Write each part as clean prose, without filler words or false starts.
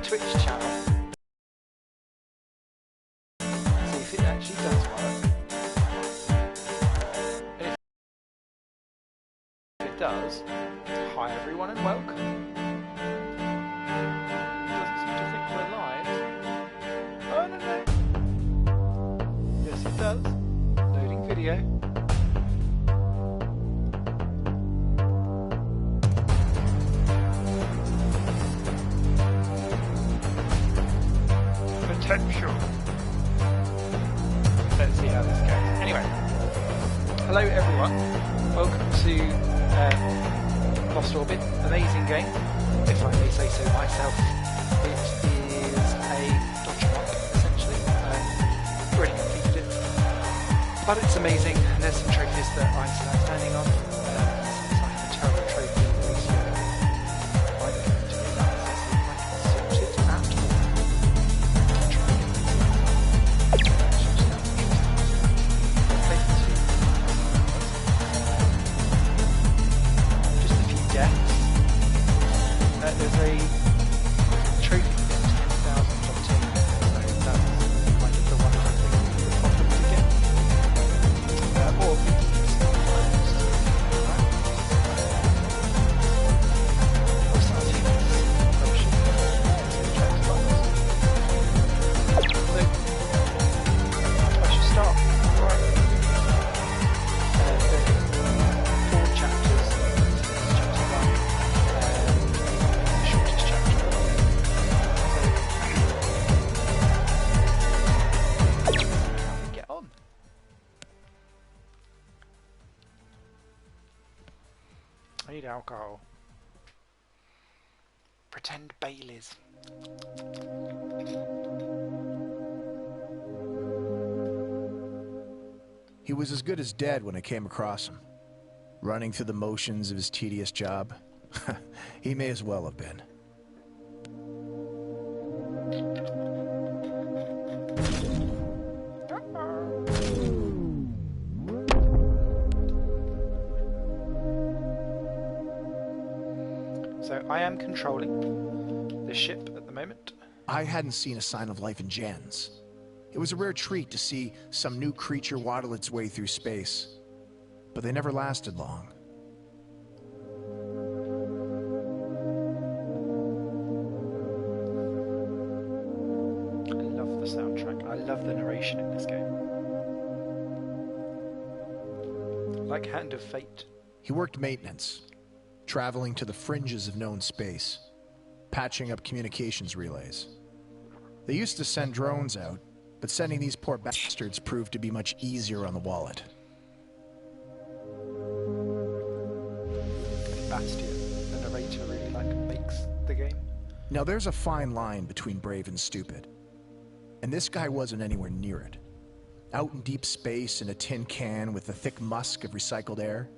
Twitch channel. See if it actually does work. And if it does, hi everyone and welcome. It doesn't seem to think we're live. Oh no. Yes it does. Loading video. Potential. Let's see how this goes. Anyway, hello everyone. Welcome to Lost Orbit. Amazing game, if I may say so myself. It is a dodge rock, essentially. Already completed it, but it's amazing. And there's some trophies that I'm standing on. It's like a terrible trophy. There's a trophy to get 10,000 top team, so that's kind of the one I think is the problem to get. Or I should start. Right. There are 4 chapters. Chapter 1. Get on. I need alcohol. Pretend Baileys. He was as good as dead when I came across him. Running through the motions of his tedious job. He may as well have been. So I am controlling the ship at the moment. I hadn't seen a sign of life in Jens. It was a rare treat to see some new creature waddle its way through space. But they never lasted long. I love the soundtrack. I love the narration in this game. Like Hand of Fate. He worked maintenance, traveling to the fringes of known space, patching up communications relays. They used to send drones out, but sending these poor bastards proved to be much easier on the wallet. Bastion, the narrator really makes the game. Now there's a fine line between brave and stupid, and this guy wasn't anywhere near it. Out in deep space in a tin can with the thick musk of recycled air,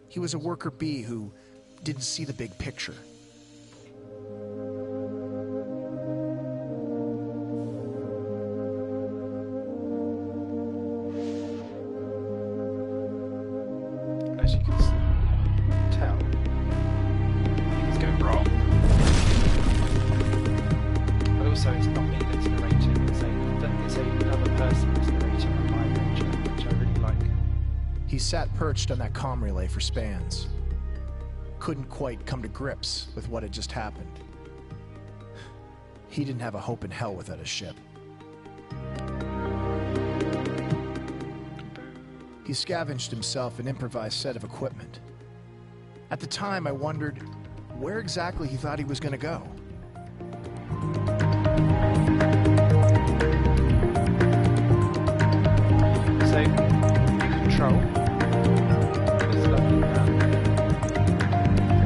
he was a worker bee who didn't see the big picture. As you can tell, things go wrong. But also, it's not me that's narrating, it's another person that's narrating on my adventure, which I really like. He sat perched on that comm relay for spans. Couldn't quite come to grips with what had just happened. He didn't have a hope in hell without his ship. He scavenged himself an improvised set of equipment. At the time, I wondered where exactly he thought he was going to go. So, you control this lovely map.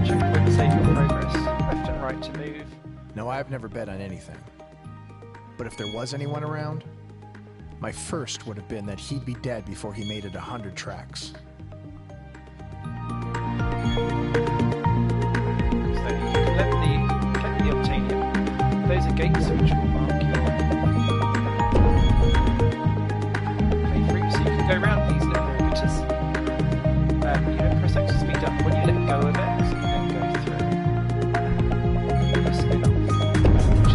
Checkpoint, save your progress. Left and right to move. Now, I've never bet on anything. But if there was anyone around, my first would have been that he'd be dead before he made it 100 tracks. So you can collect the obtainium. Those are gates which will mark your playthrough. So you can go around these little orbiters. You don't press X to speed up. When you let go of X, you then go through. You spin off, which is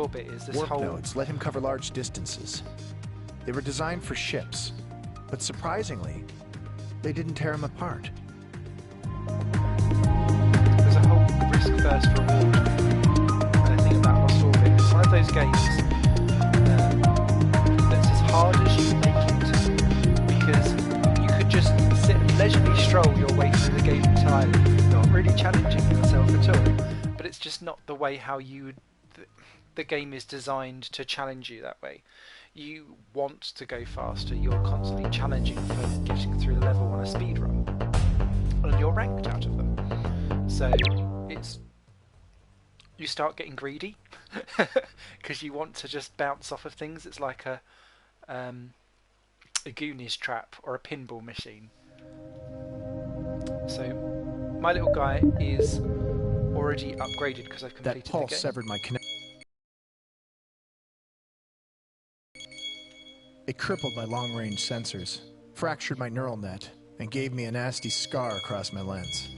Orbit is this Warp whole... nodes let him cover large distances. They were designed for ships, but surprisingly, they didn't tear him apart. There's a whole risk-first reward. And I think about Lost Orbit. It's one of those games that's as hard as you make it, because you could just sit and leisurely stroll your way through the game entirely, not really challenging yourself at all. But it's just not the way how you would... The game is designed to challenge you that way. You want to go faster, you're constantly challenging for getting through the level on a speed run, and you're ranked out of them. So it's... you start getting greedy, because you want to just bounce off of things. It's like a Goonies trap or a pinball machine. So my little guy is already upgraded because I've completed That pulse the game. severed my connection. It crippled my long-range sensors, fractured my neural net, and gave me a nasty scar across my lens.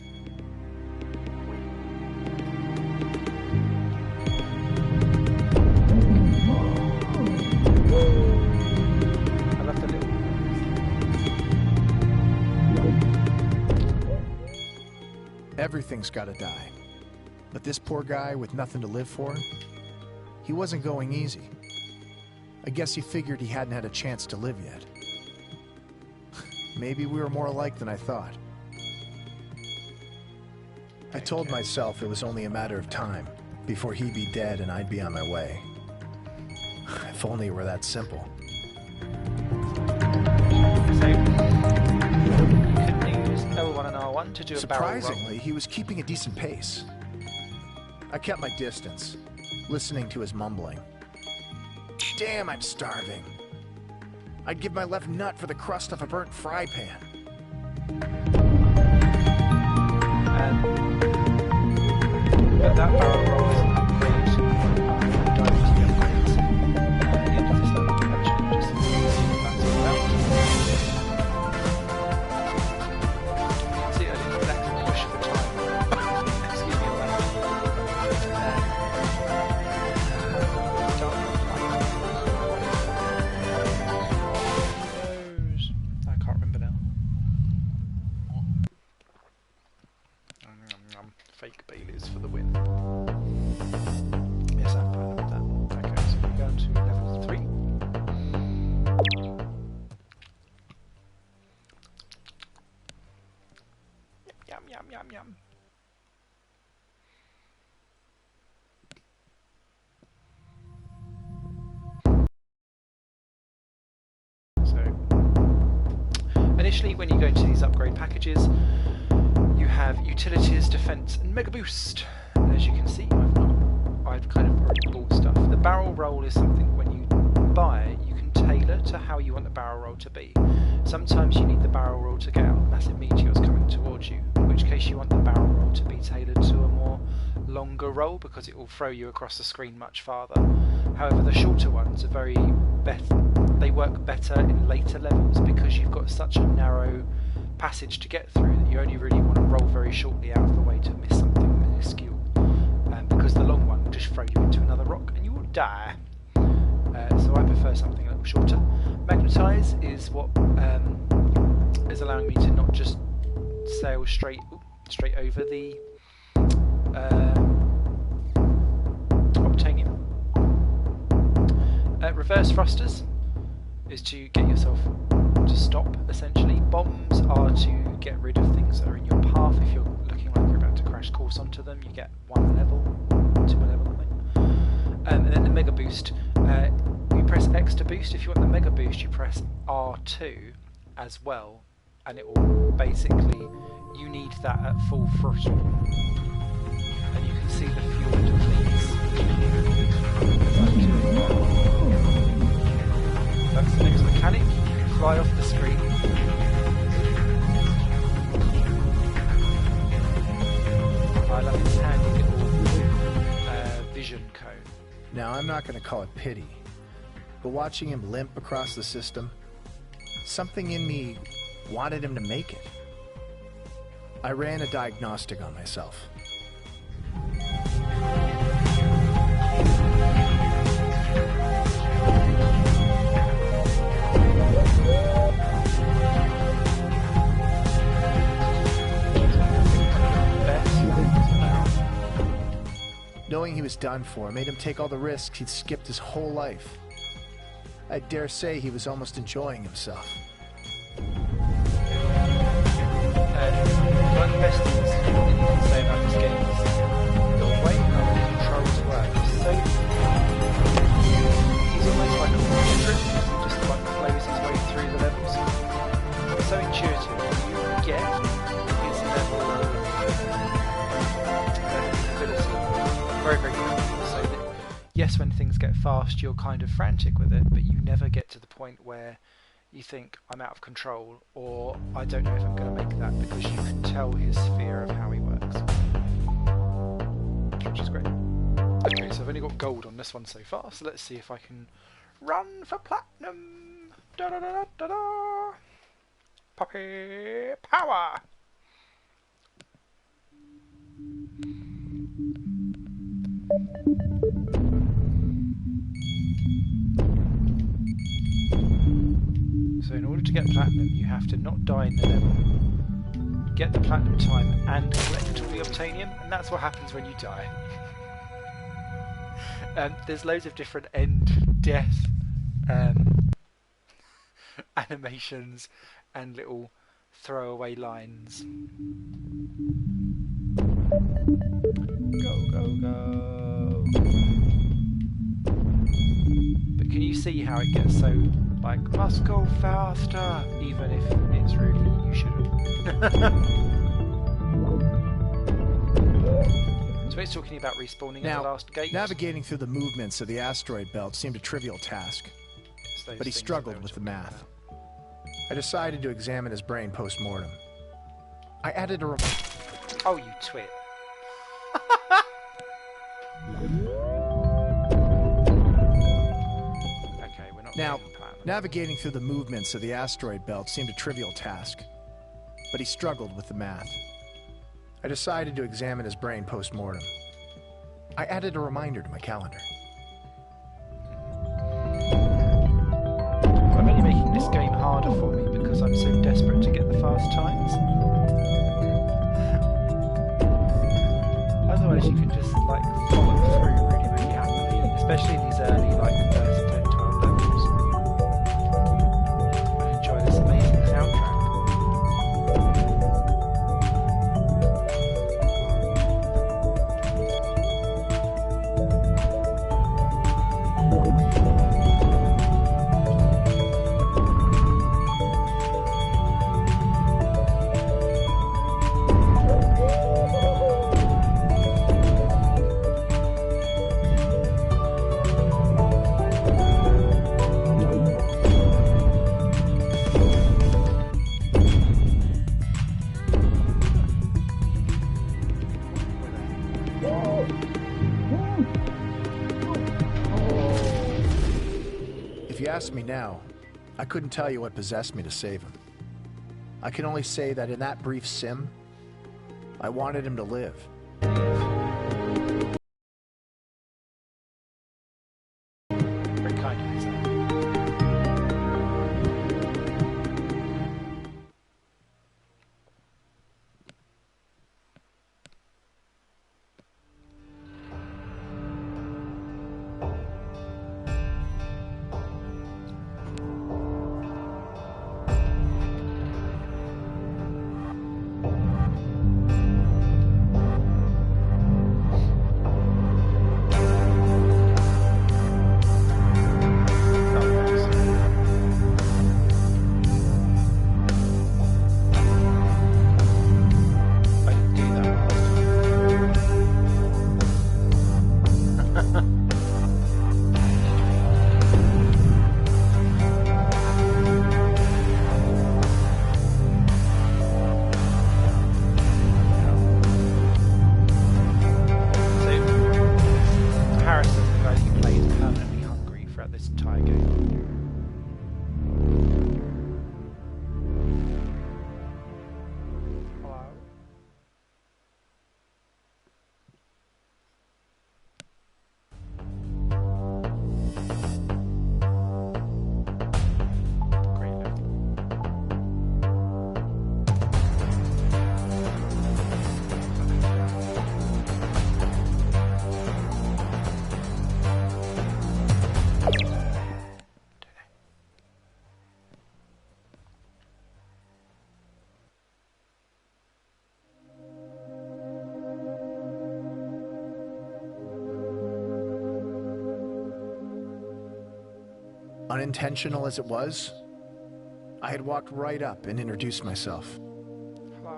I love the little... Everything's gotta die. But this poor guy with nothing to live for, he wasn't going easy. I guess he figured he hadn't had a chance to live yet. Maybe we were more alike than I thought. I told myself it was only a matter of time before he'd be dead and I'd be on my way. If only it were that simple. So you could use L1 and R1 to do a barrel roll. Surprisingly, he was keeping a decent pace. I kept my distance, listening to his mumbling. Damn, I'm starving. I'd give my left nut for the crust off a burnt fry pan. But that barrel roll is an upgrade. Diving to the upgrades. At the end of this level, actually, just that's all about. See, I didn't exactly push the time. Excuse me, all that. I can't remember now. Fake Baileys for the win. Yes, I'm proud of that. Okay, so we're going to level 3. Yum, yum, yum, yum. So, initially when you go into these upgrade packages, you have utilities, defense, and mega boost. And as you can see, I've kind of already bought stuff. The barrel roll is something when you buy it, you can tailor to how you want the barrel roll to be. Sometimes you need the barrel roll to get out massive meteors coming towards you, in which case you want the barrel roll to be tailored to a more longer roll because it will throw you across the screen much farther. However, the shorter ones are they work better in later levels because you've got such a narrow passage to get through that you only really want to roll very shortly out of the way to miss something minuscule, because the long one will just throw you into another rock and you will die. So I prefer something a little shorter. Magnetize is what is allowing me to not just sail straight over the Obtanium. Reverse thrusters is to get yourself to stop, essentially. Bombs are to get rid of things that are in your path. If you're looking like you're about to crash course onto them, you get 1 level, 2 level, I think. And then the mega boost. You press X to boost. If you want the mega boost, you press R2 as well, and it will basically, you need that at full throttle. And you can see the fuel depletes. That's the next mechanic. You can fly off the screen. I love its handy little vision cone. Now, I'm not going to call it pity, but watching him limp across the system, something in me wanted him to make it. I ran a diagnostic on myself. Knowing he was done for made him take all the risks he'd skipped his whole life. I dare say he was almost enjoying himself. One of the best things you can say about this game is the way how the controls work. So he's almost like a portrait, he just like flows his way through the levels. It's so intuitive. You get his level of ability very, very quickly. So that, yes, when things get fast, you're kind of frantic with it, but you never get to the point where you think, I'm out of control, or I don't know if I'm going to make that, because you can tell his fear of how he works. Which is great. Okay, so I've only got gold on this one so far, so let's see if I can run for platinum. Da da da da da da. Puppy power! So in order to get platinum, you have to not die in the level, get the platinum time, and collect all the obtainium, and that's what happens when you die. There's loads of different end death animations and little throwaway lines. Go, go, go. But can you see how it gets so, like, must go faster, even if it's really, you shouldn't. So it's talking about respawning at the last gate. Navigating through the movements of the asteroid belt seemed a trivial task, but he struggled with the math. I decided to examine his brain post-mortem. I added a... Oh, you twit. Okay, we're not... Now, navigating through the movements of the asteroid belt seemed a trivial task, but he struggled with the math. I decided to examine his brain post-mortem. I added a reminder to my calendar. I'm only making this game harder for me because I'm so desperate to get the fast times. Otherwise you can just, like, follow through really, really happily, especially in these early, like, first 10, 12 levels. And enjoy this amazing soundtrack. If you ask me now, I couldn't tell you what possessed me to save him. I can only say that in that brief sim, I wanted him to live. Very kind of you, sir. Unintentional as it was, I had walked right up and introduced myself. Hello?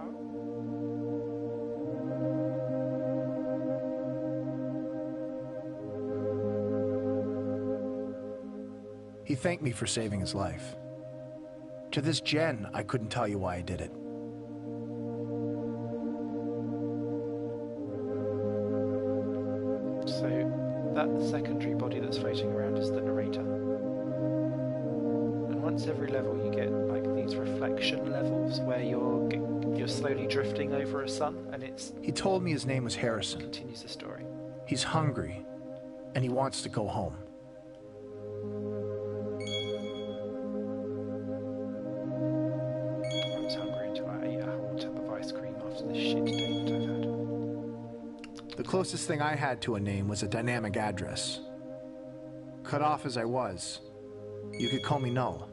He thanked me for saving his life. To this gen, I couldn't tell you why I did it. So, that secondary body that's floating around is the narrator. And once every level you get like these reflection levels where you're slowly drifting over a sun, and He told me his name was Harrison. continues the story. He's hungry, and he wants to go home. I was hungry until I ate a whole tub of ice cream after this shit day that I've had. The closest thing I had to a name was a dynamic address. Cut off as I was, you could call me Null.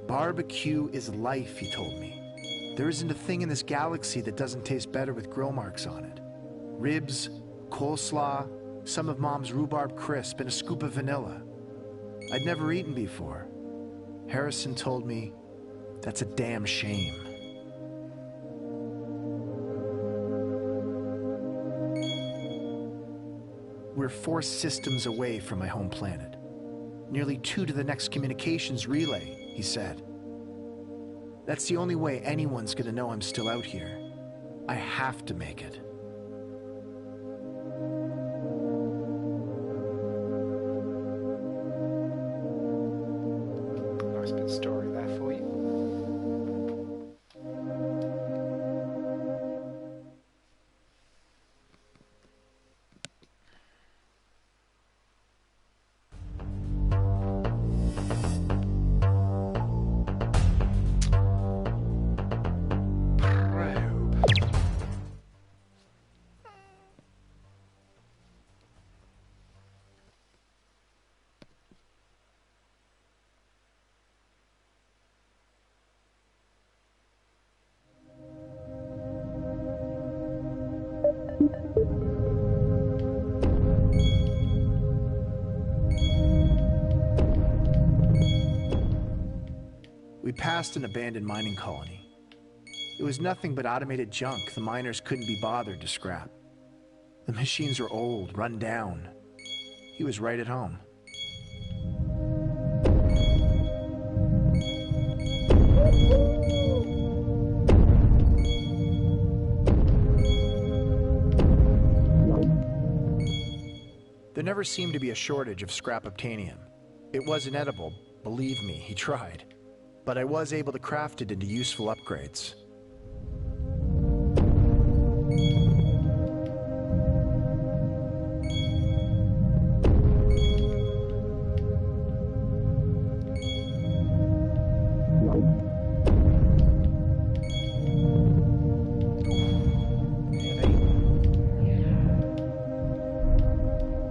Barbecue is life, he told me. There isn't a thing in this galaxy that doesn't taste better with grill marks on it. Ribs, coleslaw, some of Mom's rhubarb crisp, and a scoop of vanilla. I'd never eaten before. Harrison told me, that's a damn shame. We're 4 systems away from my home planet. Nearly 2 to the next communications relay, he said. That's the only way anyone's gonna know I'm still out here. I have to make it. Nice bit of story there for you. We passed an abandoned mining colony. It was nothing but automated junk the miners couldn't be bothered to scrap. The machines were old, run down. He was right at home. There never seemed to be a shortage of scrap obtanium. It wasn't edible, believe me, he tried. But I was able to craft it into useful upgrades.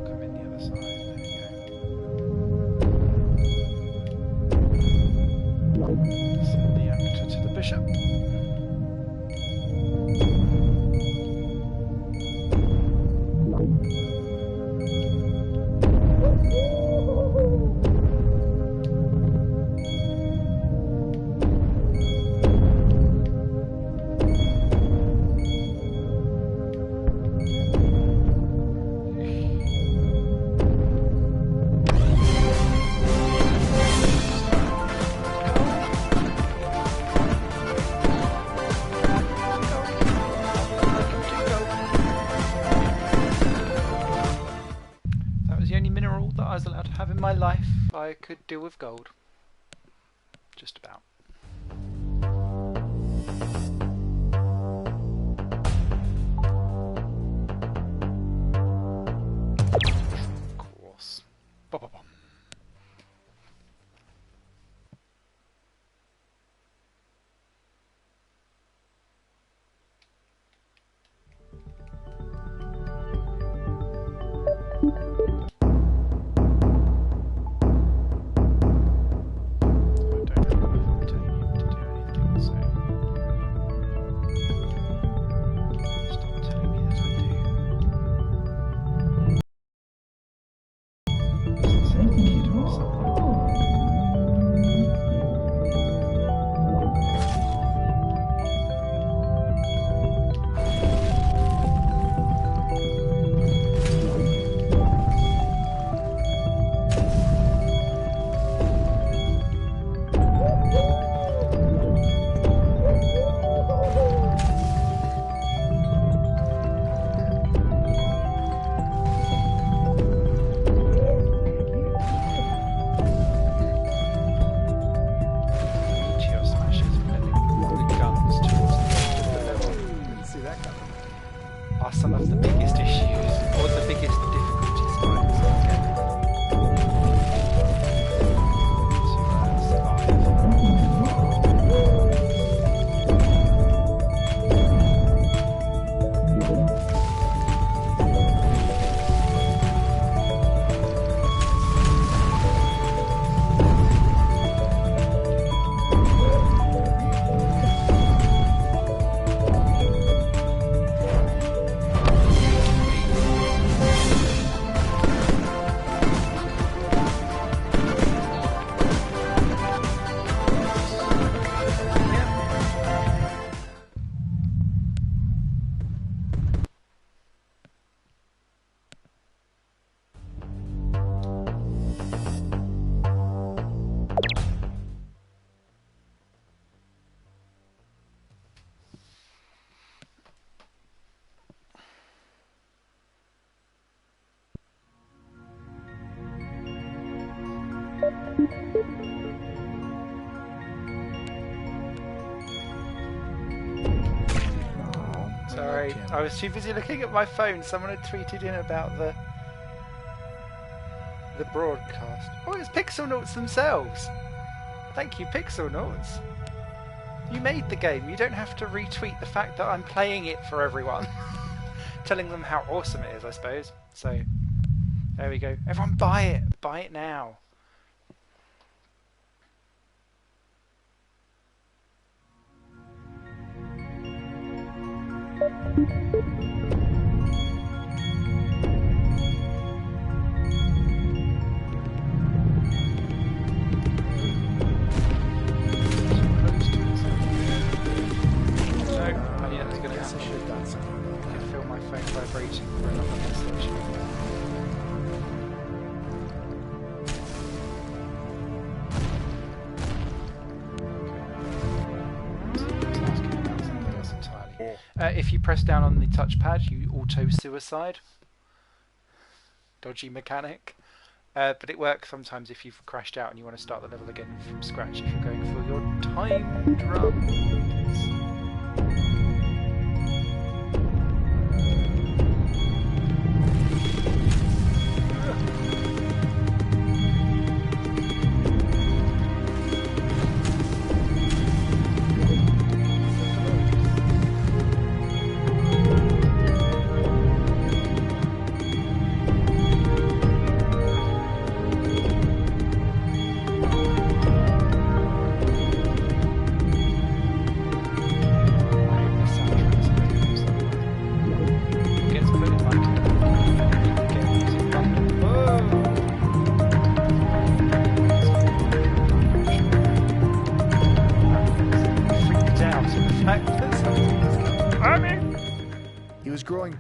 Come in the other side. There we go. Send the actor to the bishop. That was the only mineral that I was allowed to have in my life. I could do with gold. Just about. Of course. Ba-ba-bum. I don't have enough Sorry, I was too busy looking at my phone. Someone had tweeted in about the broadcast. Oh, it's Pixelnauts themselves. Thank you, Pixelnauts. You made the game. You don't have to retweet the fact that I'm playing it for everyone. Telling them how awesome it is, I suppose. So, there we go. Everyone buy it. Buy it now. If you press down on the touchpad, you auto-suicide. Dodgy mechanic. But it works sometimes if you've crashed out and you want to start the level again from scratch if you're going for your timed runs.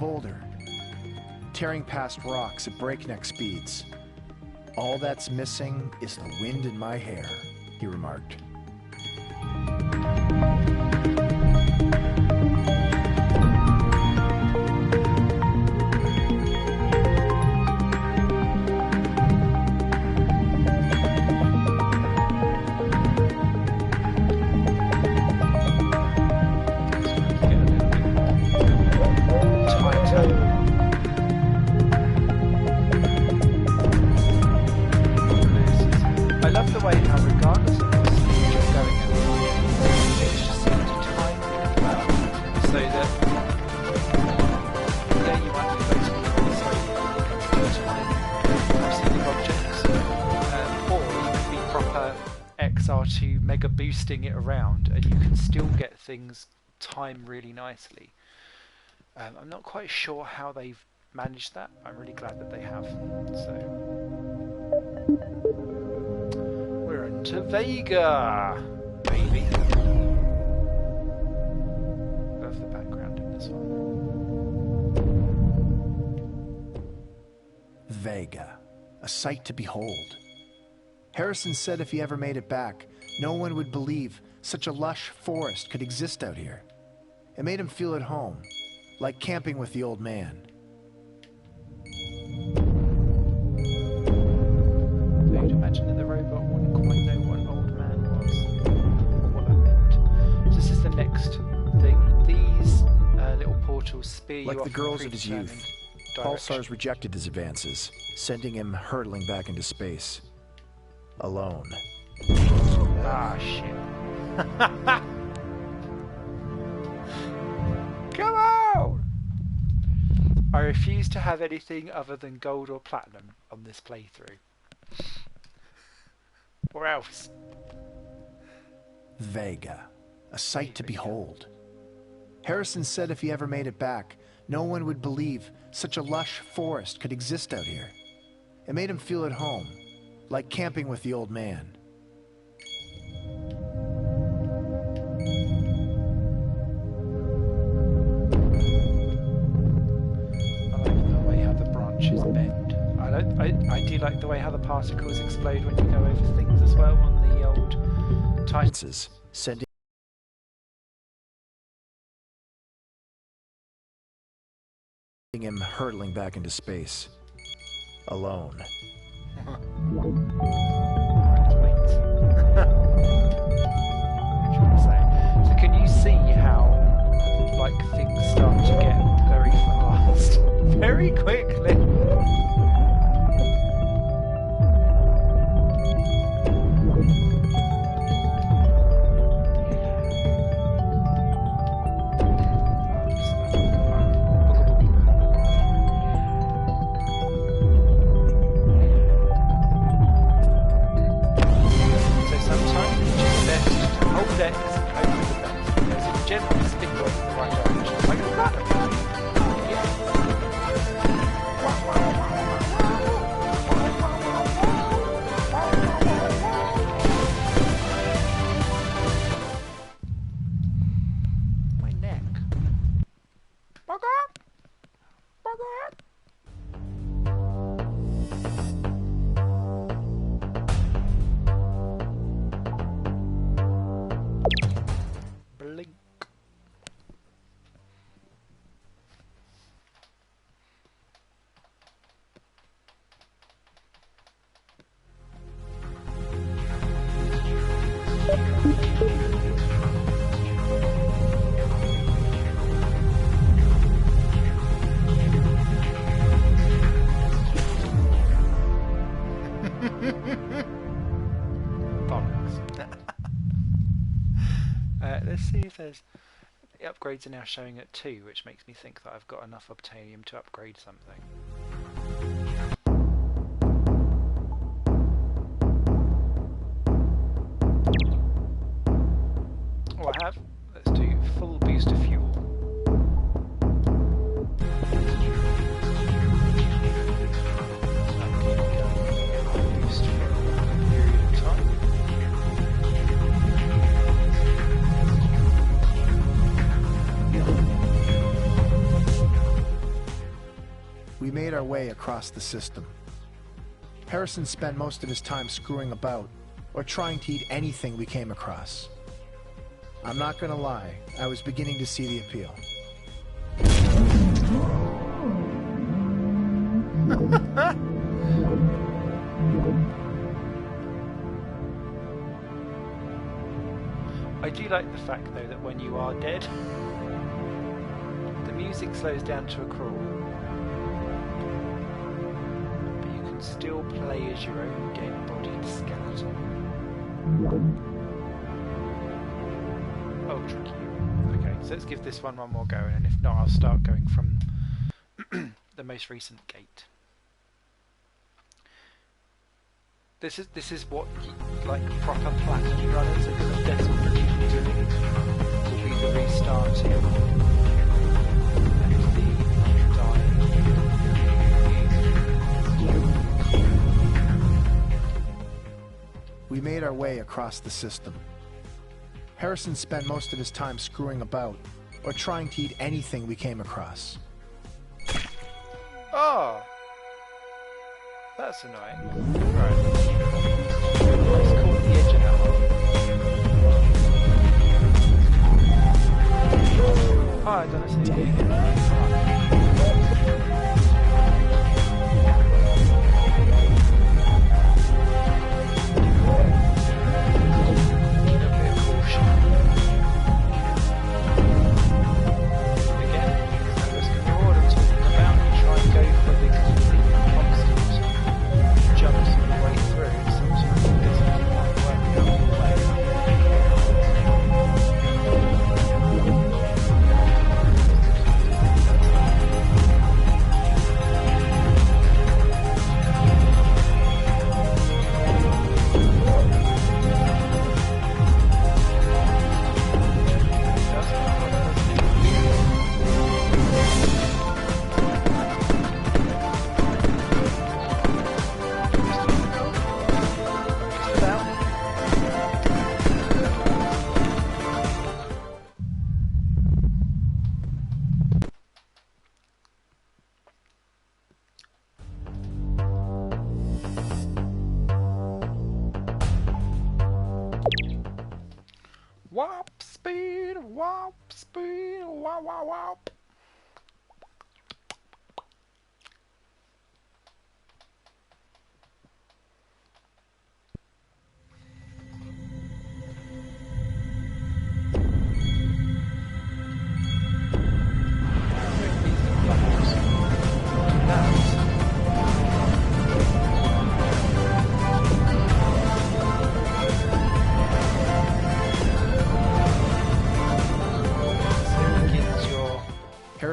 Bolder, tearing past rocks at breakneck speeds. All that's missing is the wind in my hair, he remarked. Boosting it around, and you can still get things time really nicely. I'm not quite sure how they've managed that. I'm really glad that they have. So we're into Vega, baby. Love the background in this one. Vega, a sight to behold. Harrison said if he ever made it back, no one would believe such a lush forest could exist out here. It made him feel at home, like camping with the old man. I'd imagine that the robot wouldn't quite know what an old man was, or what that meant. So this is the next thing. These little portals spear you off. Like the girls of his youth, Pulsar's rejected his advances, sending him hurtling back into space. Alone. Ah, shit. Come on! I refuse to have anything other than gold or platinum on this playthrough. Or else. Vega, a sight to behold. Harrison said if he ever made it back, no one would believe such a lush forest could exist out here. It made him feel at home, like camping with the old man. I do like the way how the particles explode when you go over things as well on the old Titans. Sending him hurtling back into space. Alone. very quickly. Let's see if there's... The upgrades are now showing at 2, which makes me think that I've got enough obtainium to upgrade something. Oh, I have. Let's do full boost of fuel. Boost for a period of time. We made our way across the system. Harrison spent most of his time screwing about, or trying to eat anything we came across. I'm not gonna lie, I was beginning to see the appeal. I do like the fact, though, that when you are dead, the music slows down to a crawl. Still play as your own dead-bodied skeleton. Ultra cute. Okay, so let's give this one more go, and if not, I'll start going from the most recent gate. This is what like proper platinum runners are going to desperately be doing. Will be the restarting and the dying. We made our way across the system. Harrison spent most of his time screwing about, or trying to eat anything we came across. Oh! That's annoying. Right. Let's call it the edge of that one. Oh, I don't know. Warp speed, wop, wop.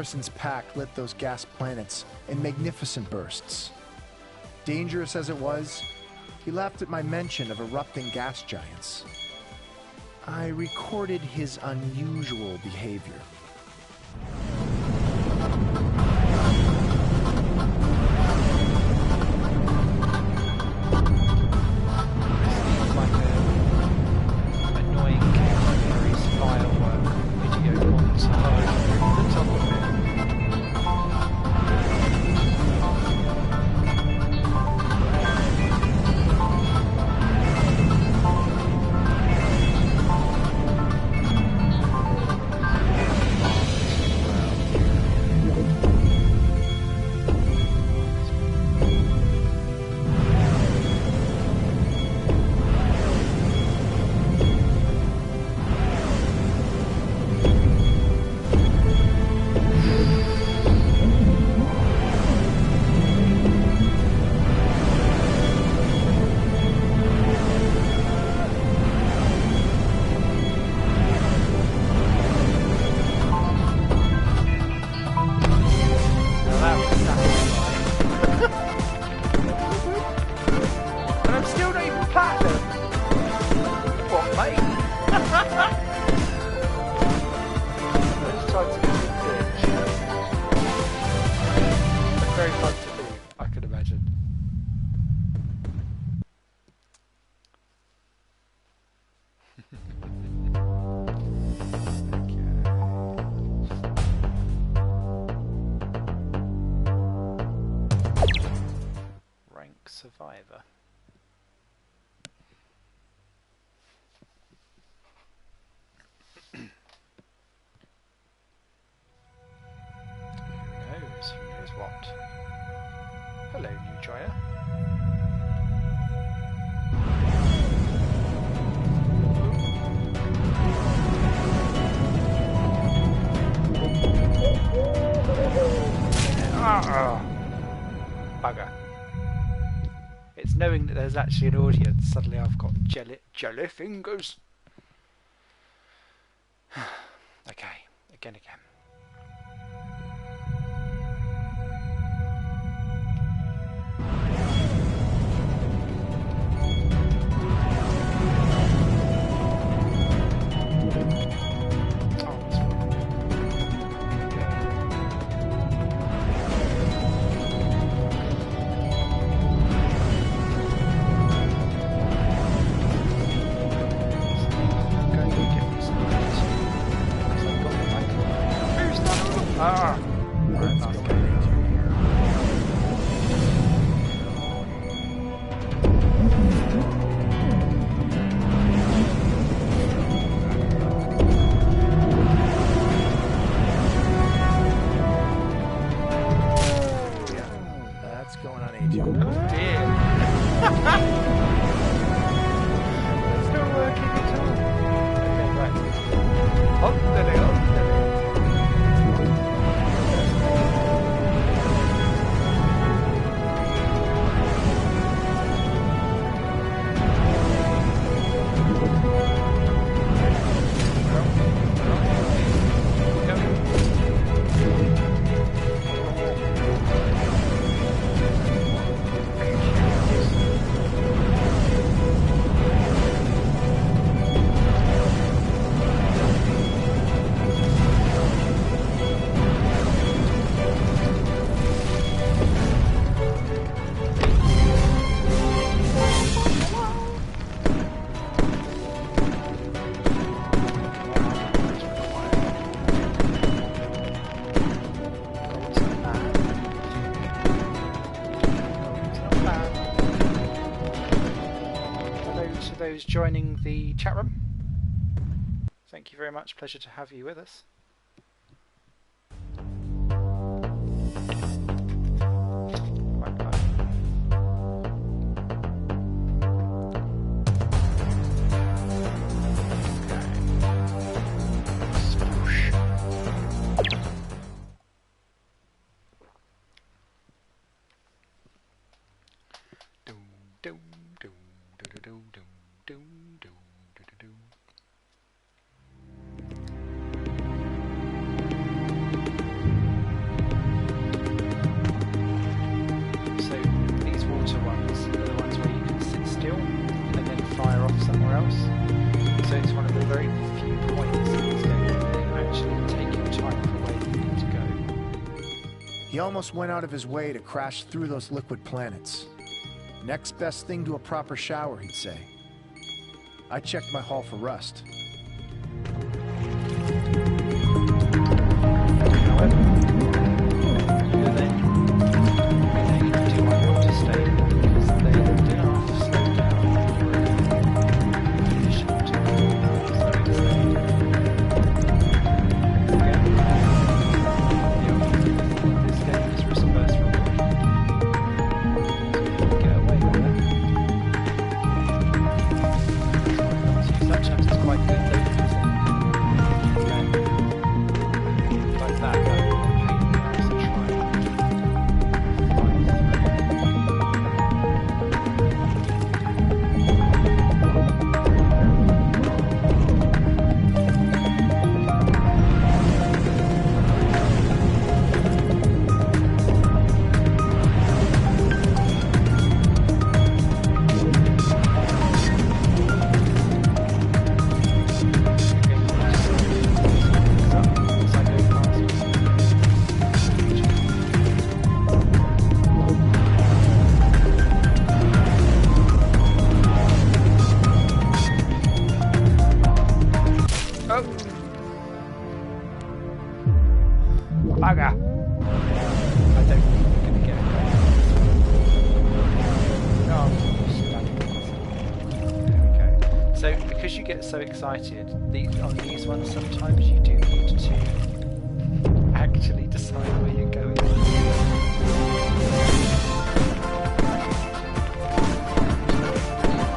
Harrison's pack lit those gas planets in magnificent bursts. Dangerous as it was, he laughed at my mention of erupting gas giants. I recorded his unusual behavior. Survivor. Who knows what? Hello, new joiner. Bugger. It's knowing that there's actually an audience. Suddenly I've got jelly fingers. Okay, again. Joining the chat room. Thank you very much. Pleasure to have you with us. He almost went out of his way to crash through those liquid planets. Next best thing to a proper shower, he'd say. I checked my hull for rust. However, you then do I want to stay because they do have to slow down for finish up to this game is risk versus reward. Get away with that. Sometimes it's quite good though. Like that pain in the ass to try. Bugger! I don't think we're going to get it. No, there we go. So, because you get so excited, on these ones sometimes you do need to actually decide where you're going.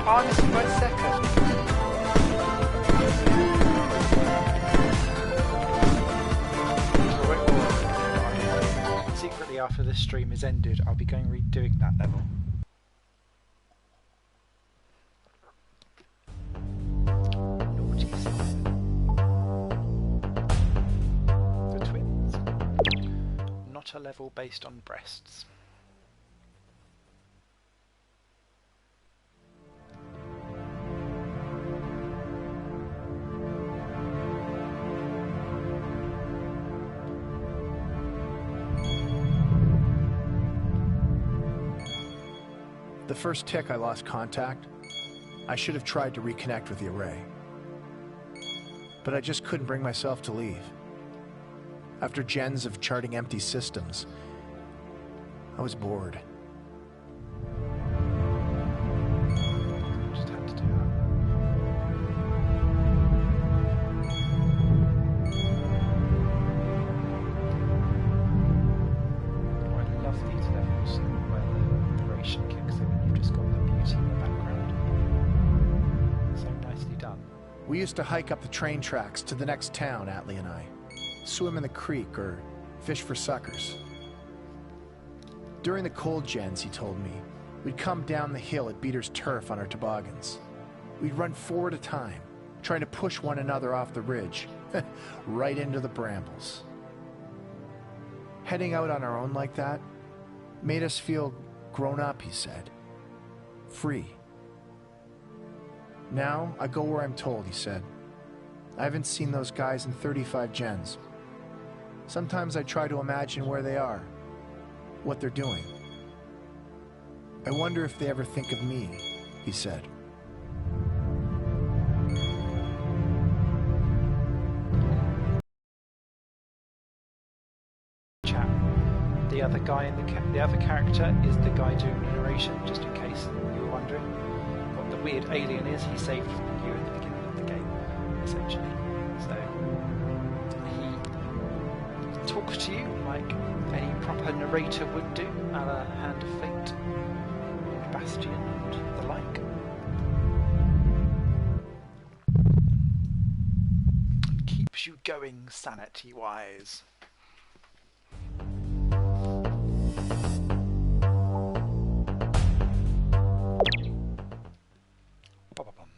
Honestly, 1 second. Secretly, after this stream is ended, I'll be going redoing that level. Naughty Simon. The twins. Not a level based on breasts. The first tick I lost contact, I should have tried to reconnect with the array. But I just couldn't bring myself to leave. After gens of charting empty systems, I was bored. Just had to do that. Oh, I love these levels where the narration kicks in and you've just got the beauty in the background. So nicely done. We used to hike up the train tracks to the next town, Atlee and I. Swim in the creek or fish for suckers. During the cold gens, he told me, we'd come down the hill at Beater's turf on our toboggans. We'd run 4 at a time, trying to push one another off the ridge, right into the brambles. Heading out on our own like that made us feel grown up, he said. Free. Now, I go where I'm told, he said. I haven't seen those guys in 35 gens. Sometimes I try to imagine where they are, what they're doing. I wonder if they ever think of me, he said. Chat. The other guy in the other character is the guy doing the narration, just in case you were wondering what the weird alien is. He saved you at the beginning of the game, essentially. So he talks to you like any proper narrator would do, a la Hand of Fate, Bastion, and the like. And keeps you going sanity-wise. Ba-ba-bum.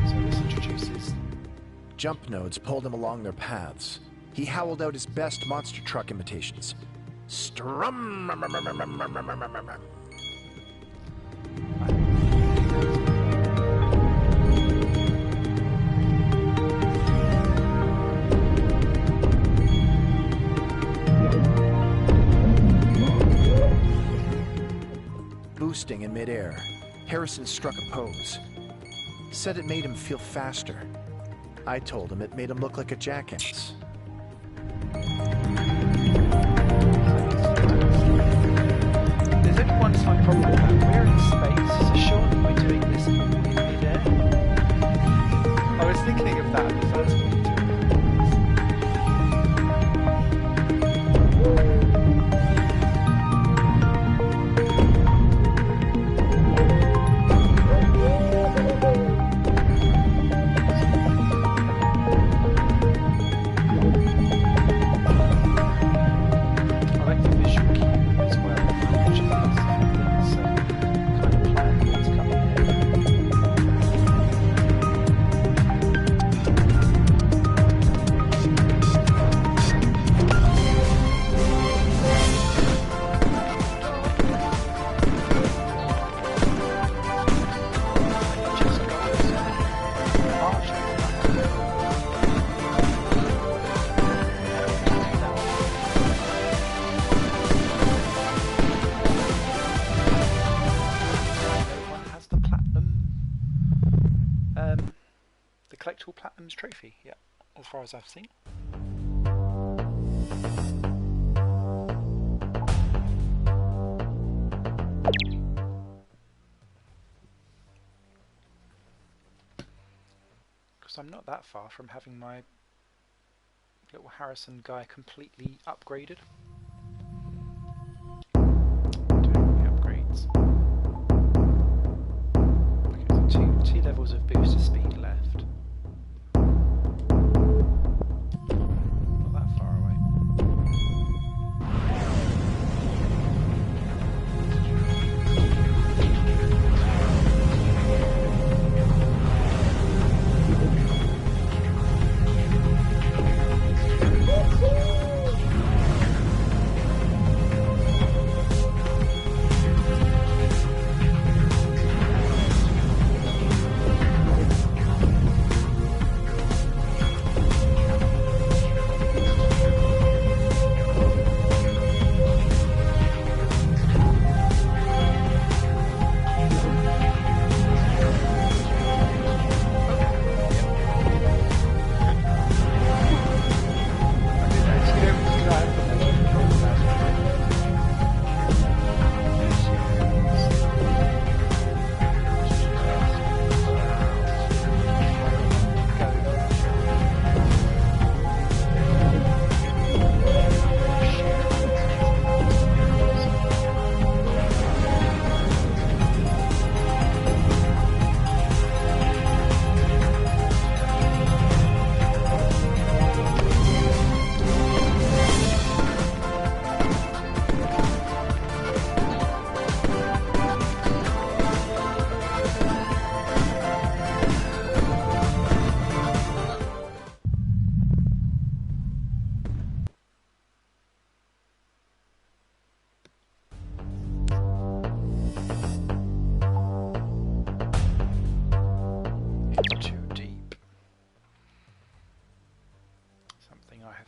So this introduces Jump nodes pulled him along their paths. He howled out his best monster truck imitations. Strum. Boosting in midair, Harrison struck a pose. Said it made him feel faster. I told him it made him look like a jackass. There's only one slight problem with that. We're in space, so surely we're doing this in midair. I was thinking of that if that's what you're doing. Collectible Platinum's trophy, yeah, as far as I've seen. Because I'm not that far from having my little Harrison guy completely upgraded. Doing the upgrades. Okay, so two levels of booster speed left.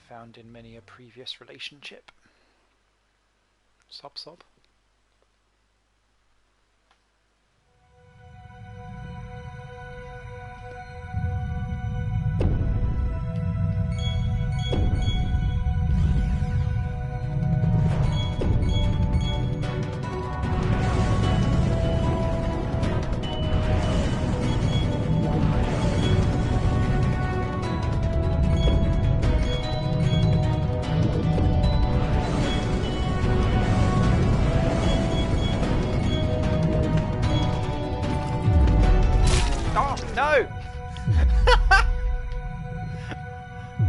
Found in many a previous relationship. Sob sob. No!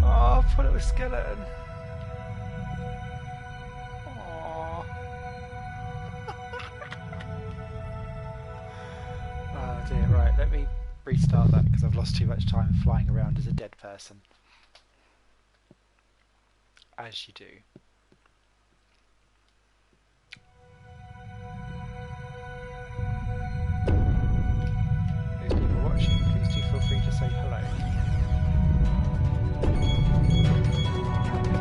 Oh, poor little skeleton. Oh. Oh dear, right, let me restart that because I've lost too much time flying around as a dead person. As you do. say hello. If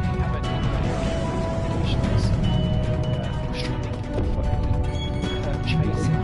you have any recommendations for streaming for any chasing,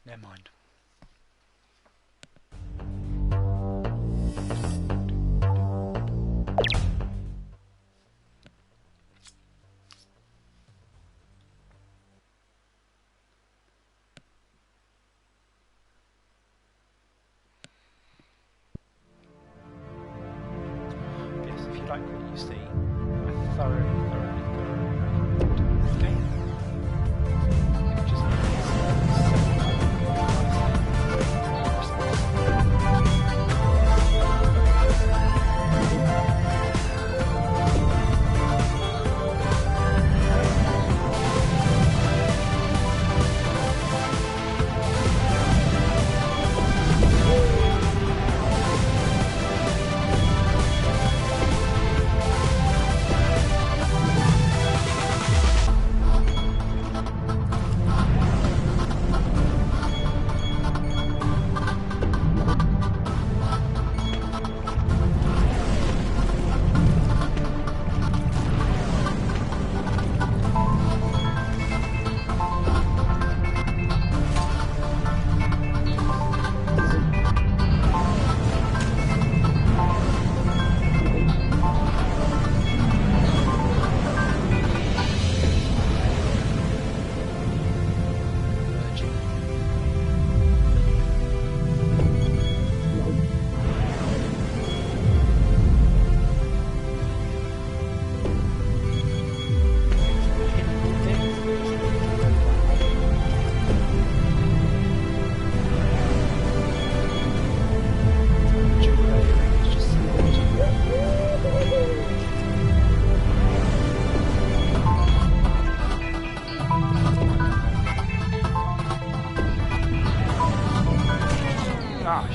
never mind. Yes, if you like what you see, a thoroughly good game. It just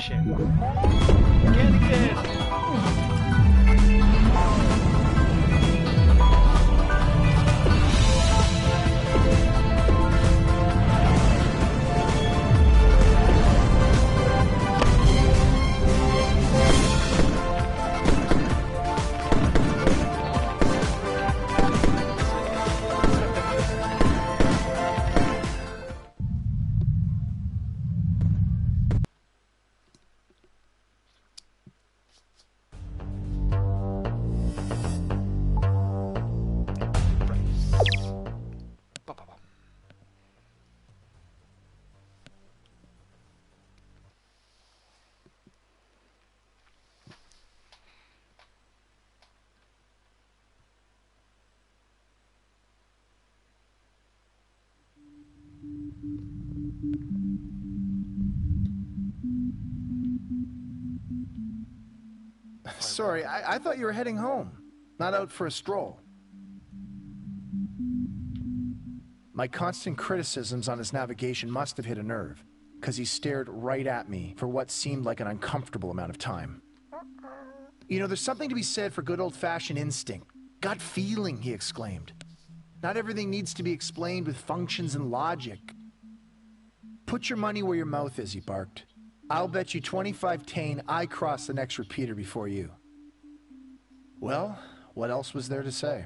shit. Get again! Sorry, I thought you were heading home, not out for a stroll. My constant criticisms on his navigation must have hit a nerve, because he stared right at me for what seemed like an uncomfortable amount of time. You know, there's something to be said for good old-fashioned instinct. Gut feeling, he exclaimed. Not everything needs to be explained with functions and logic. Put your money where your mouth is, he barked. I'll bet you 25 Tane I cross the next repeater before you. Well, what else was there to say?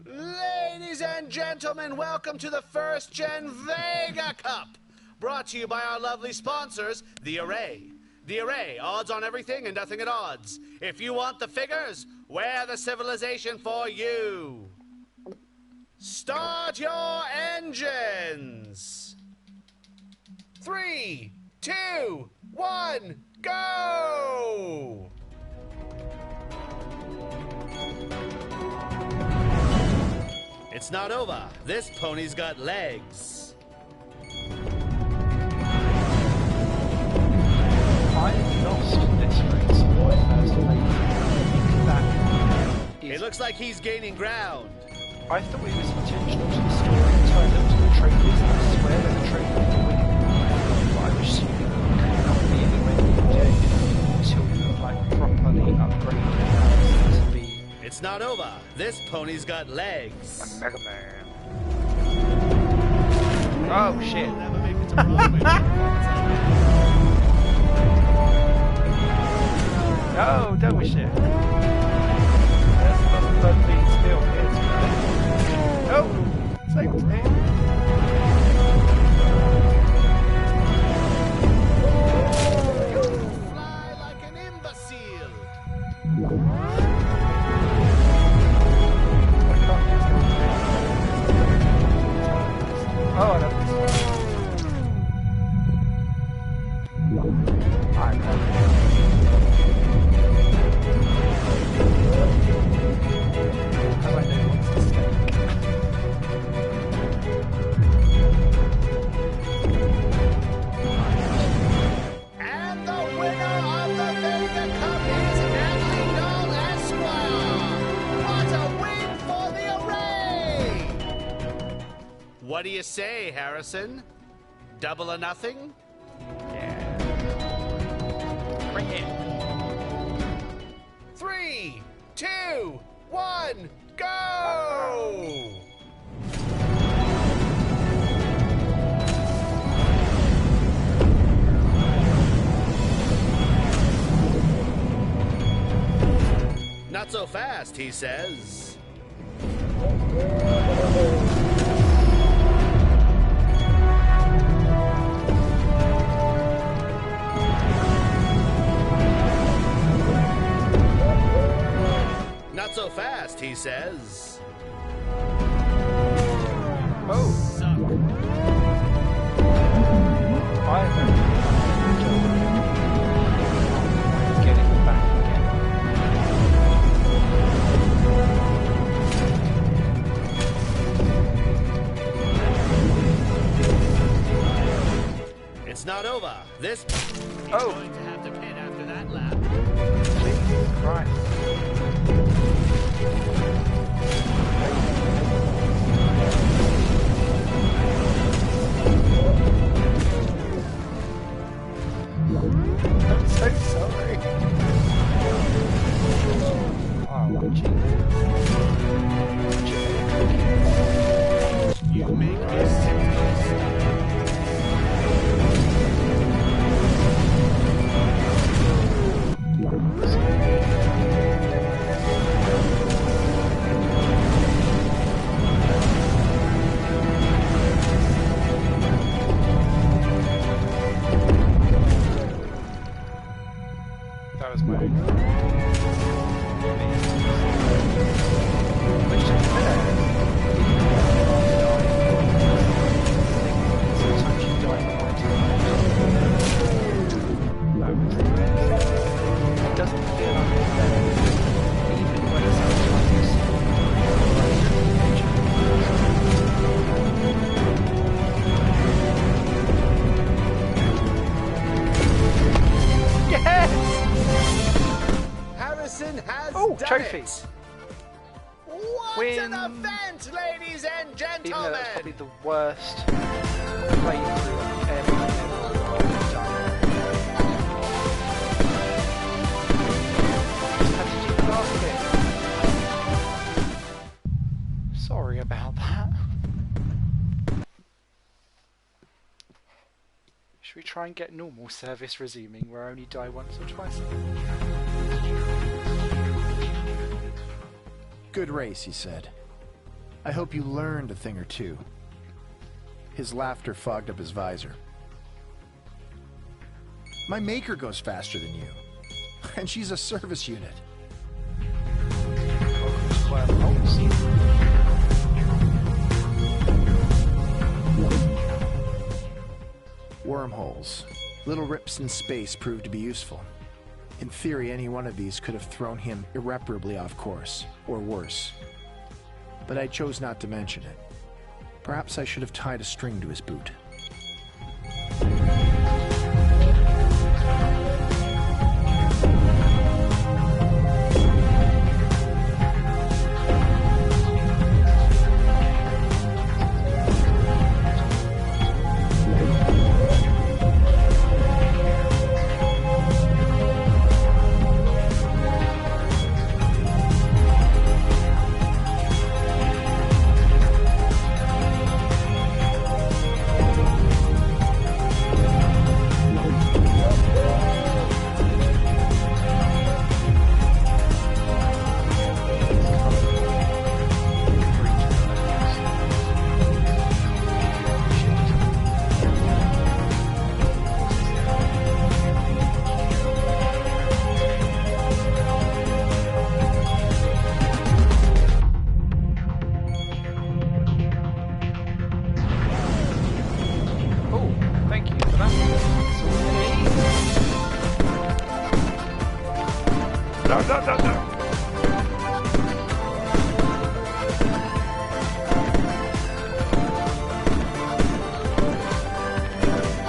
Ladies and gentlemen, welcome to the First Gen Vega Cup. Brought to you by our lovely sponsors, The Array. The Array, odds on everything and nothing at odds. If you want the figures, we're the civilization for you. Start your engines. 3, 2, 1, go! It's not over. This pony's got legs. I lost this race on my first lap. That is... It looks like he's gaining ground. I thought it was intentional to the story until I looked at the trophies and I swear that the trophy was winning. But I was assuming you could not be anywhere near doing it until you were like properly upgraded to be It's not over. This pony's got legs. a Mega Man. Oh shit. Never make it to Broadway. No, don't wish it. That's not lovely still here tonight. No! Same thing. Fly like an imbecile. Oh, I love this one. I love How I know what's the stake. And the winner of the Vega Cup is Natalie Null Esquire. What a win for the Array! What do you say, Harrison? Double or nothing? Yeah. Bring it. 3, 2, 1, go! Not so fast, he says. Not so fast, he says. Oh. Suck. I get it back again. It's not over. This he's Oh. going to have to pit after that lap. Jesus Christ. I'm so sorry. Oh, Jesus. You make me sick to my stomach. That was my own fault. Which is fair. Sometimes you die quite it doesn't feel like it's fair. Even when it sounds like this. Yes! Harrison has Oh, done trophy. it. What win! an event, ladies and Even though that's probably gentlemen! the worst playthrough I've ever done. How did you last bit? Sorry about that. Should we try and get normal service resuming where I only die once or twice? Good race, he said. I hope you learned a thing or two. His laughter fogged up his visor. My maker goes faster than you. And she's a service unit. Wormholes. Little rips in space proved to be useful. In theory, any one of these could have thrown him irreparably off course, or worse. But I chose not to mention it. Perhaps I should have tied a string to his boot.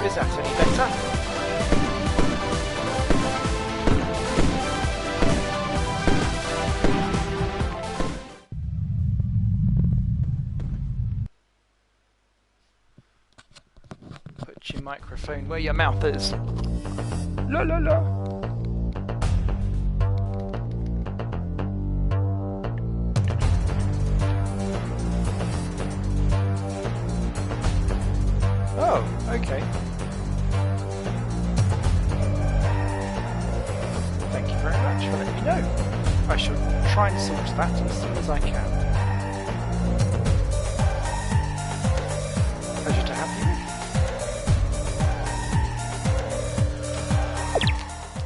Is that any better? Put your microphone where your mouth is. La la la. Oh, okay. Thank you very much for letting me know. I shall try and sort that as soon as I can. Pleasure to have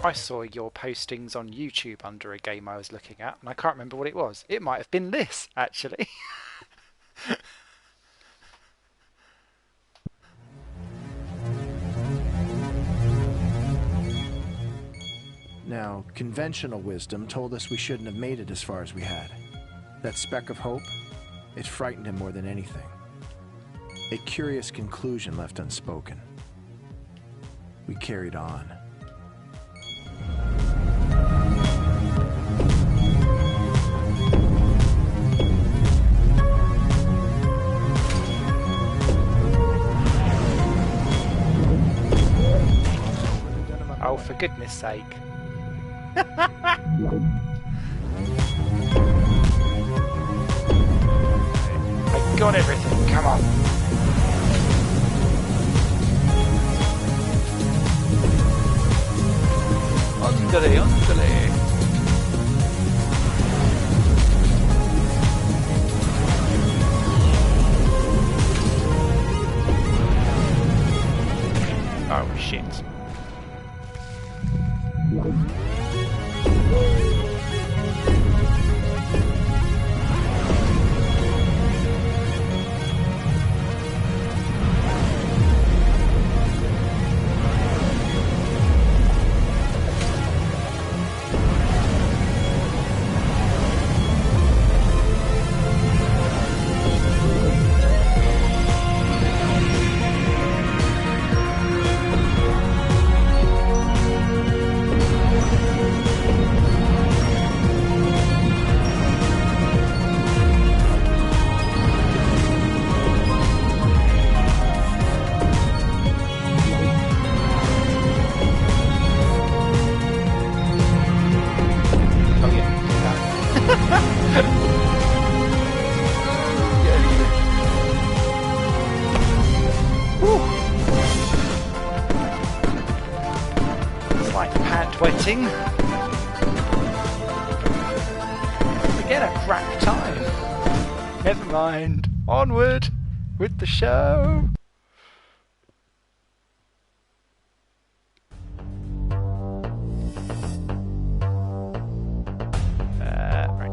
you. I saw your postings on YouTube under a game I was looking at, and I can't remember what it was. It might have been this, actually. Now, conventional wisdom told us we shouldn't have made it as far as we had. That speck of hope, it frightened him more than anything. A curious conclusion left unspoken. We carried on. Oh, for goodness sake. I got everything, come on. Andale, andale. Oh shit. waiting. Again, a crap time. Never mind. Onward with the show. Right.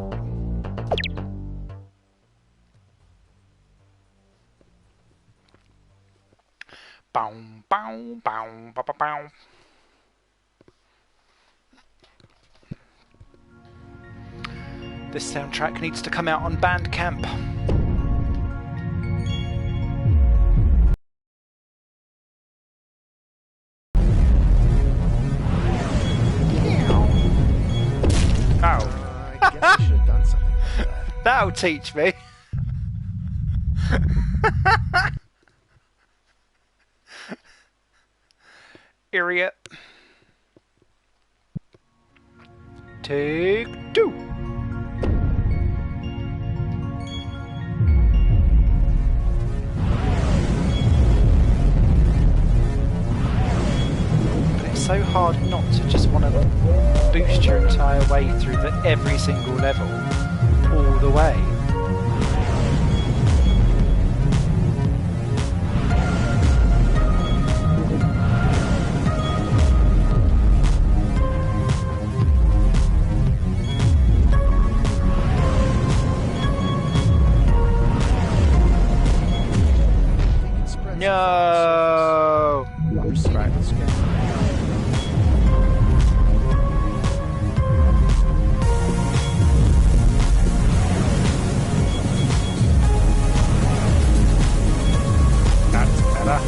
Bow, bow, bow, bow, bow, bow. This soundtrack needs to come out on Bandcamp. I guess I should have done something like that. That'll teach me. Idiot. Take two. But it's so hard not to just want to boost your entire way through every single level all the way. No. Right, let's go. That's better.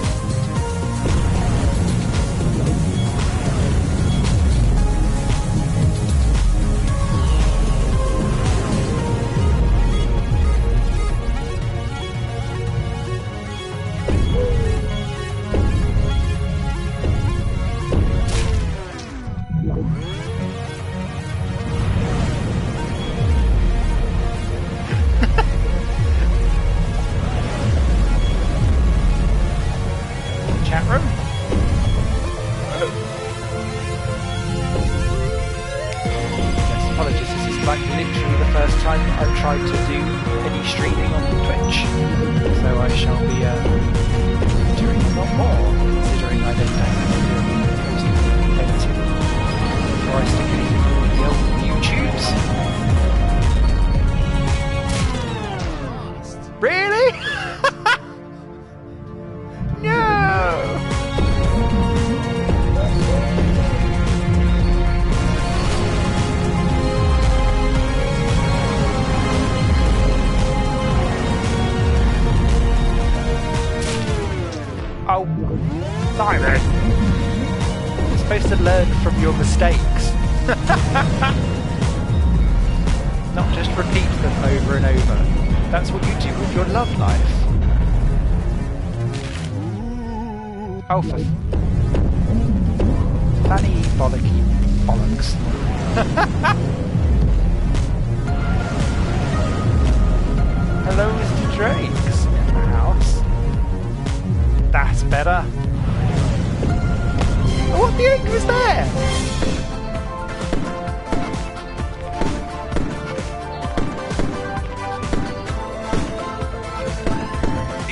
Chat room? Yes, apologies, this is like literally the first time I've tried to do any streaming on Twitch. So I shall be doing a lot more, considering I don't know posting editing before I stick anything on the old YouTubes. Really? No! Oh, Simon! You're supposed to learn from your mistakes. Not just repeat them over and over. That's what you do with your love life. Oh, for fanny bollocky bollocks. Hello, Mr. Drakes in the house. That's better. Oh, what the heck was there?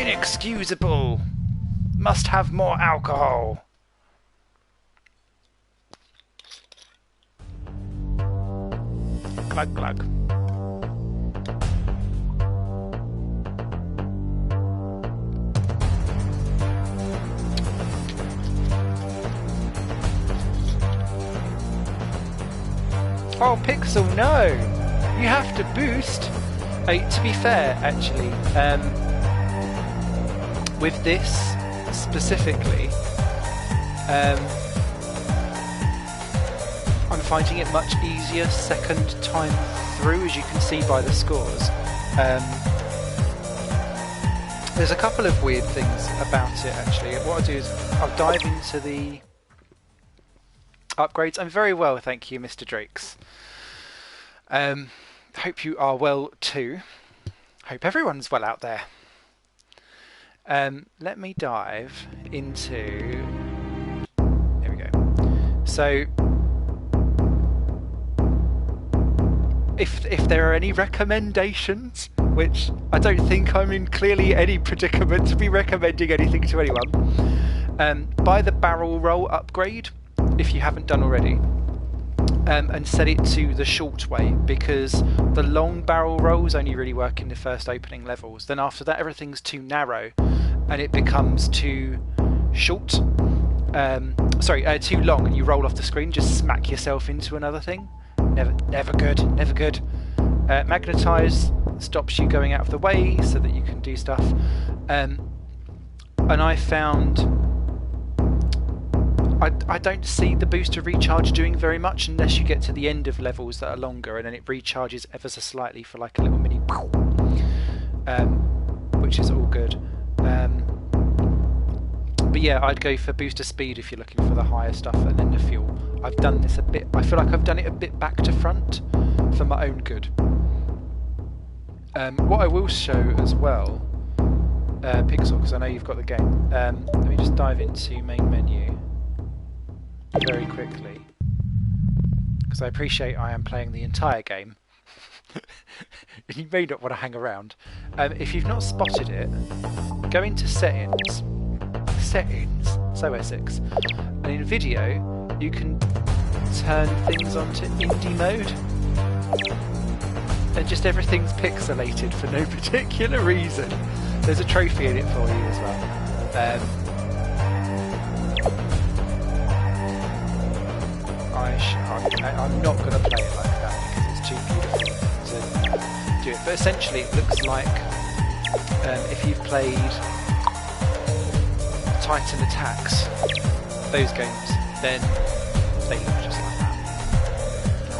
Inexcusable. Must have more alcohol. Glug glug. Oh, Pixel, no! You have to boost. To be fair, actually, with this specifically, I'm finding it much easier second time through, as you can see by the scores. There's a couple of weird things about it, actually. What I'll do is I'll dive into the upgrades. I'm very well, thank you, Mr. Drakes. Hope you are well too. Hope everyone's well out there. Let me dive into... Here we go. So, if there are any recommendations, which I don't think I'm in clearly any predicament to be recommending anything to anyone, buy the barrel roll upgrade if you haven't done already, and set it to the short way, because the long barrel rolls only really work in the first opening levels. Then after that everything's too narrow and it becomes too short, too long, and you roll off the screen, just smack yourself into another thing. Never good. Magnetize stops you going out of the way so that you can do stuff. And I found I don't see the booster recharge doing very much unless you get to the end of levels that are longer, and then it recharges ever so slightly for like a little mini which is all good. But yeah, I'd go for booster speed if you're looking for the higher stuff, and then the fuel. I've done this a bit, I feel like I've done it a bit back to front for my own good. What I will show as well, Pixel, because I know you've got the game, let me just dive into main menu very quickly, because I appreciate I am playing the entire game. You may not want to hang around. If you've not spotted it, go into settings, so Essex, and in video you can turn things onto indie mode, and just everything's pixelated for no particular reason. There's a trophy in it for you as well. I'm not going to play it like that because it's too beautiful to do it. But essentially it looks like if you've played Titan Attacks, those games, then they look just like that.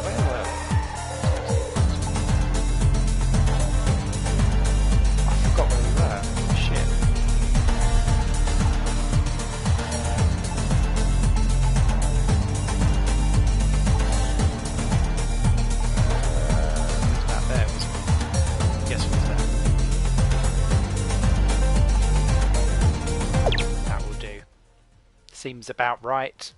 Where were we? I forgot where we were. Shit. That there was. Yes, it was there. That will do. Seems about right.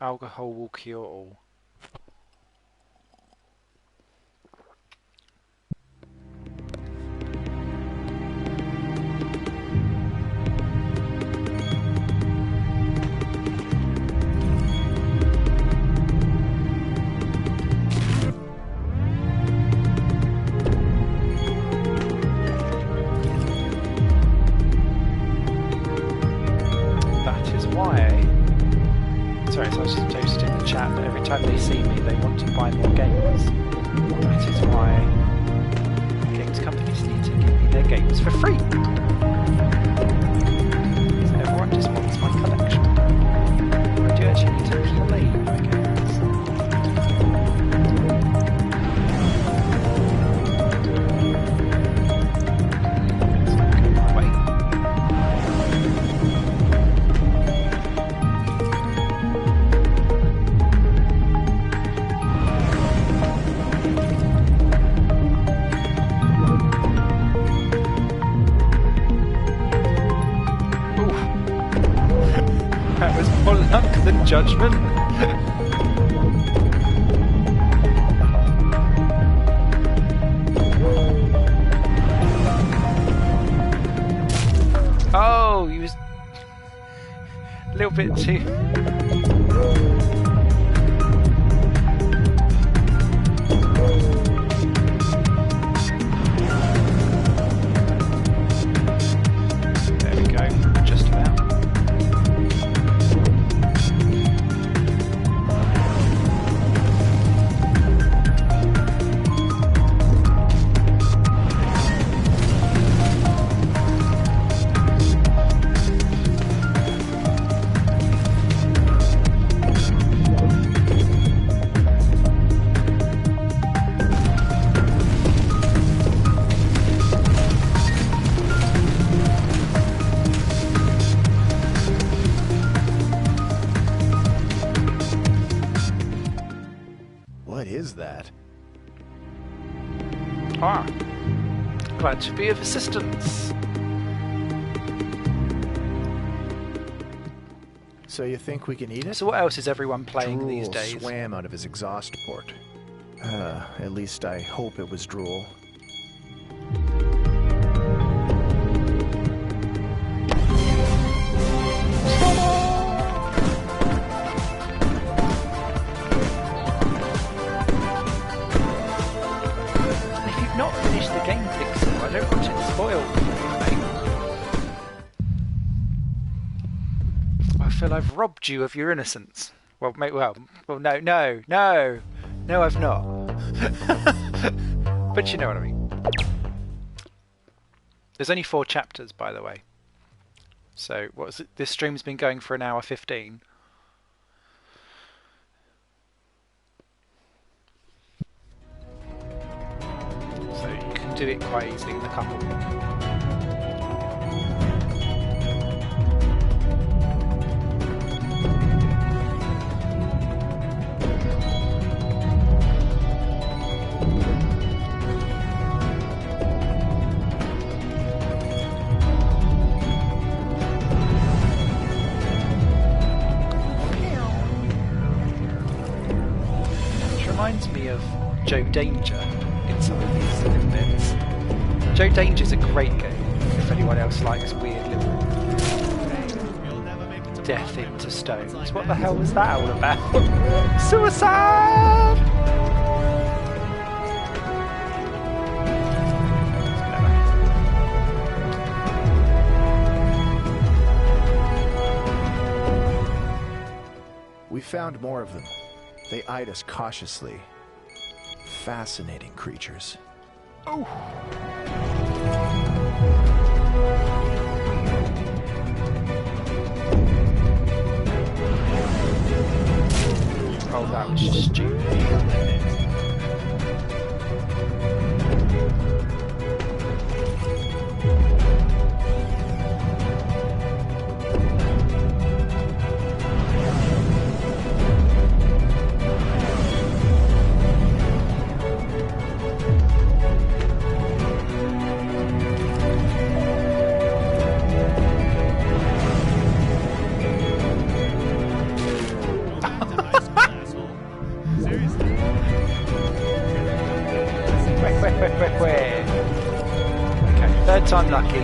Alcohol will cure all. That is why. Sorry, so I was just toasting in the chat that every time they see me they want to buy more games. That is why games companies need to give me their games for free. So everyone just wants my collection. I do actually need to play my games. It's not going my way. That was more luck than judgment. Oh, he was a little bit too... There we go, just about. What is that? Ah, glad to be of assistance. So you think we can eat it? So what else is everyone playing Drool these days? swam out of his exhaust port. At least I hope it was drool. If you've not finished the game, Pixel, I don't want it spoiled for you, mate. I feel I've robbed you of your innocence. Well, mate, well, no, I've not. But you know what I mean. There's only 4 chapters, by the way. So, what is it? This stream's been going for 1 hour 15. So you can do it quite easily in a couple. Reminds me of Joe Danger in some of these little bits. Joe Danger's a great game if anyone else likes weird little death into stones. What the hell was that all about? Suicide! We found more of them. They eyed us cautiously. Fascinating creatures. Oh! Oh, that was stupid. Okay, third time lucky.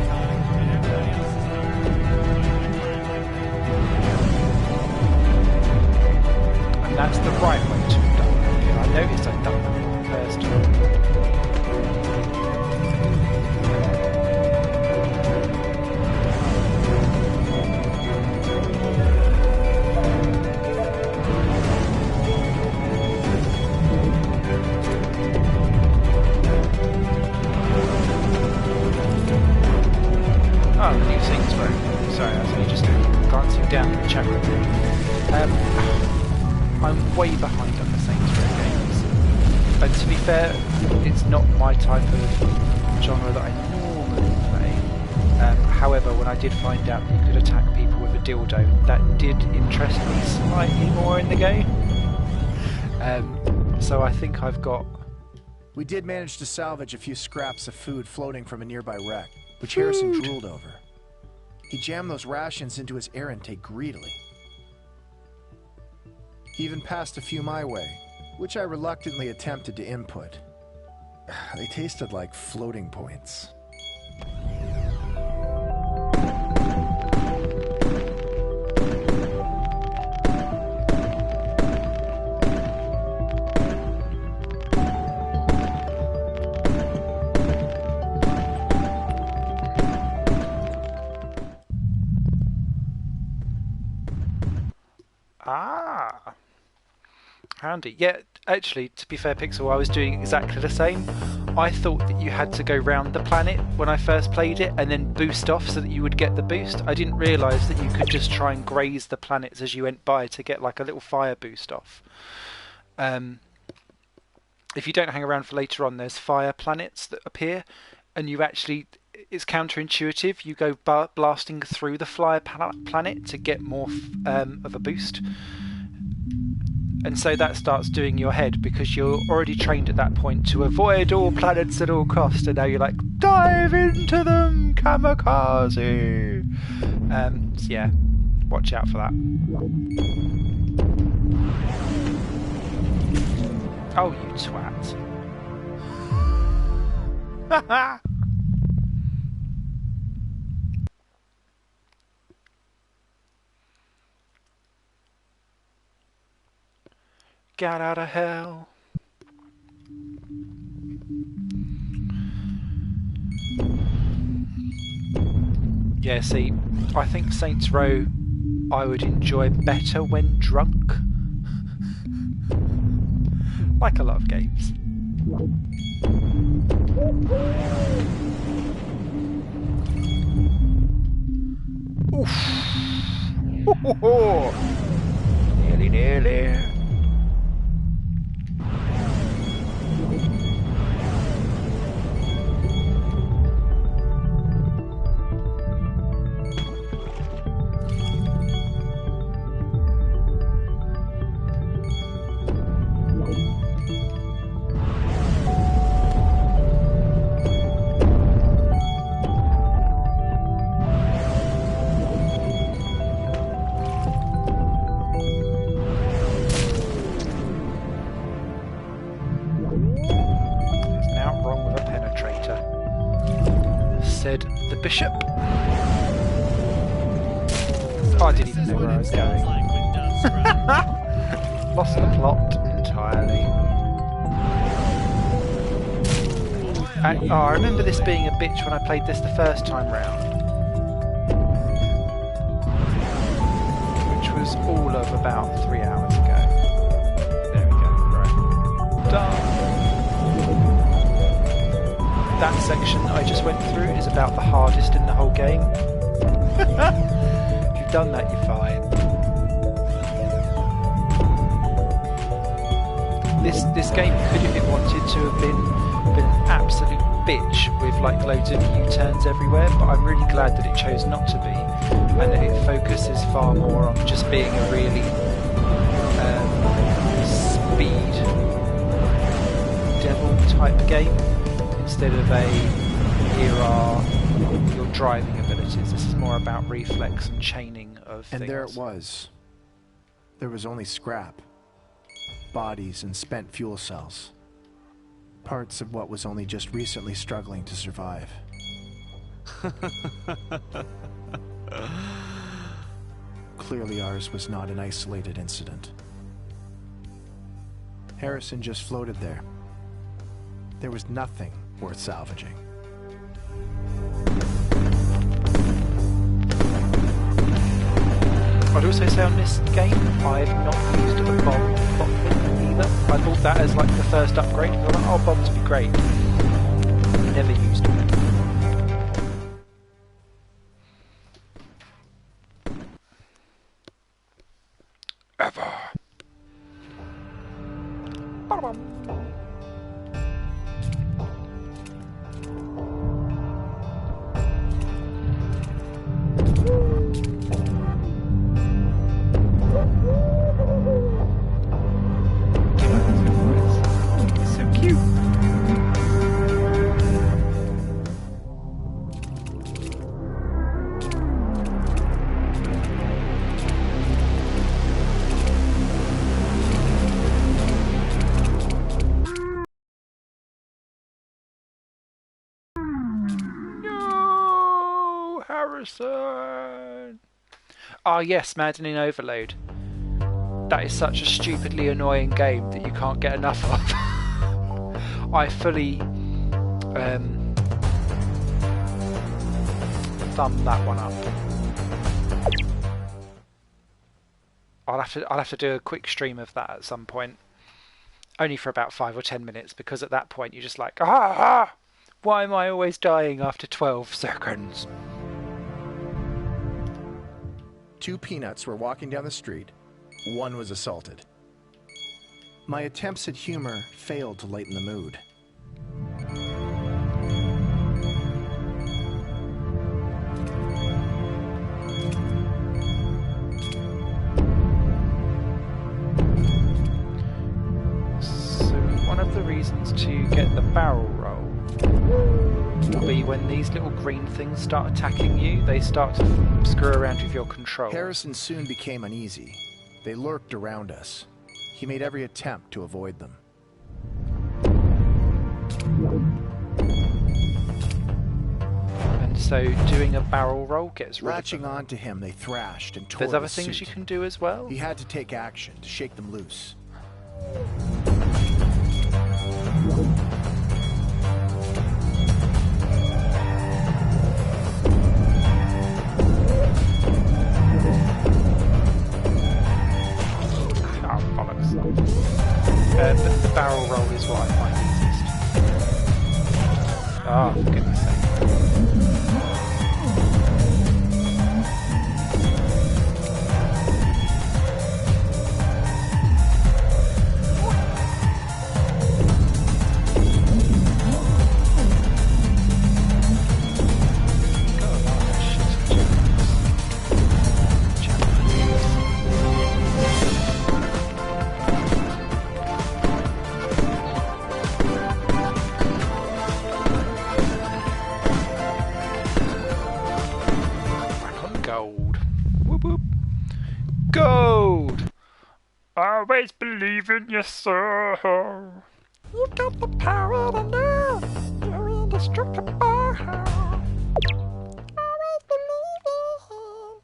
And that's the right way to have done that. I noticed I'd done that first time. Oh, the new things were. Sorry, I was only just glancing down the chat room. I'm way behind on the Saints Row games. And to be fair, it's not my type of genre that I normally play. However, when I did find out that you could attack people with a dildo, that did interest me slightly more in the game. So I think I've got... We did manage to salvage a few scraps of food floating from a nearby wreck, which Harrison drooled over. He jammed those rations into his air intake greedily. He even passed a few my way, which I reluctantly attempted to input. They tasted like floating points. Ah, handy. Yeah, actually, to be fair, Pixel, I was doing exactly the same. I thought that you had to go round the planet when I first played it and then boost off so that you would get the boost. I didn't realise that you could just try and graze the planets as you went by to get like a little fire boost off. If you don't hang around for later on, there's fire planets that appear, and you actually... It's counterintuitive. You go blasting through the fire planet to get more of a boost. And so that starts doing your head because you're already trained at that point to avoid all planets at all costs. And now you're like, dive into them, kamikaze! So yeah, Watch out for that. Oh, you twat. Haha! Get out of hell. Yeah, see, I think Saints Row I would enjoy better when drunk. Like a lot of games. Oof. Nearly. The bishop. Oh, I didn't even know where I was going. Lost the plot entirely. I remember this being a bitch when I played this the first time round, which was all of about 3 hours ago. There we go. Right. Done. That section I just went through is about the hardest in the whole game. If you've done that, you're fine. This game could, if it wanted to, have been an absolute bitch with like loads of U-turns everywhere, but I'm really glad that it chose not to be, and that it focuses far more on just being a really speed devil type game. Instead of here are your driving abilities. This is more about reflex and chaining of things. And there it was. There was only scrap. Bodies and spent fuel cells. Parts of what was only just recently struggling to survive. Clearly ours was not an isolated incident. Harrison just floated there. There was nothing worth salvaging. I'd also say on this game, I've not used a bomb properly either. I bought that as like the first upgrade. I thought, oh, bombs would be great. Never used them. Ever. Ba-da-bum. So cute. No, Harrison. Ah, yes, Maddening Overload. That is such a stupidly annoying game that you can't get enough of. I fully thumb that one up. I'll have to do a quick stream of that at some point. Only for about 5 or 10 minutes, because at that point you're just like, why am I always dying after 12 seconds? 2 peanuts were walking down the street. One was assaulted. My attempts at humor failed to lighten the mood. So one of the reasons to get the barrel roll will be when these little green things start attacking you, they start to screw around with your controls. Harrison soon became uneasy. They lurked around us. He made every attempt to avoid them. And so doing a barrel roll gets rid of Latching them. onto him, they thrashed and tore There's other his things suit. you can do as well. He had to take action to shake them loose. Oh, bollocks. But the barrel roll is what I find easiest. Oh, for goodness sake. Gold! Always believe in yourself. You got the power to live. You're indestructible. Always believe in yourself.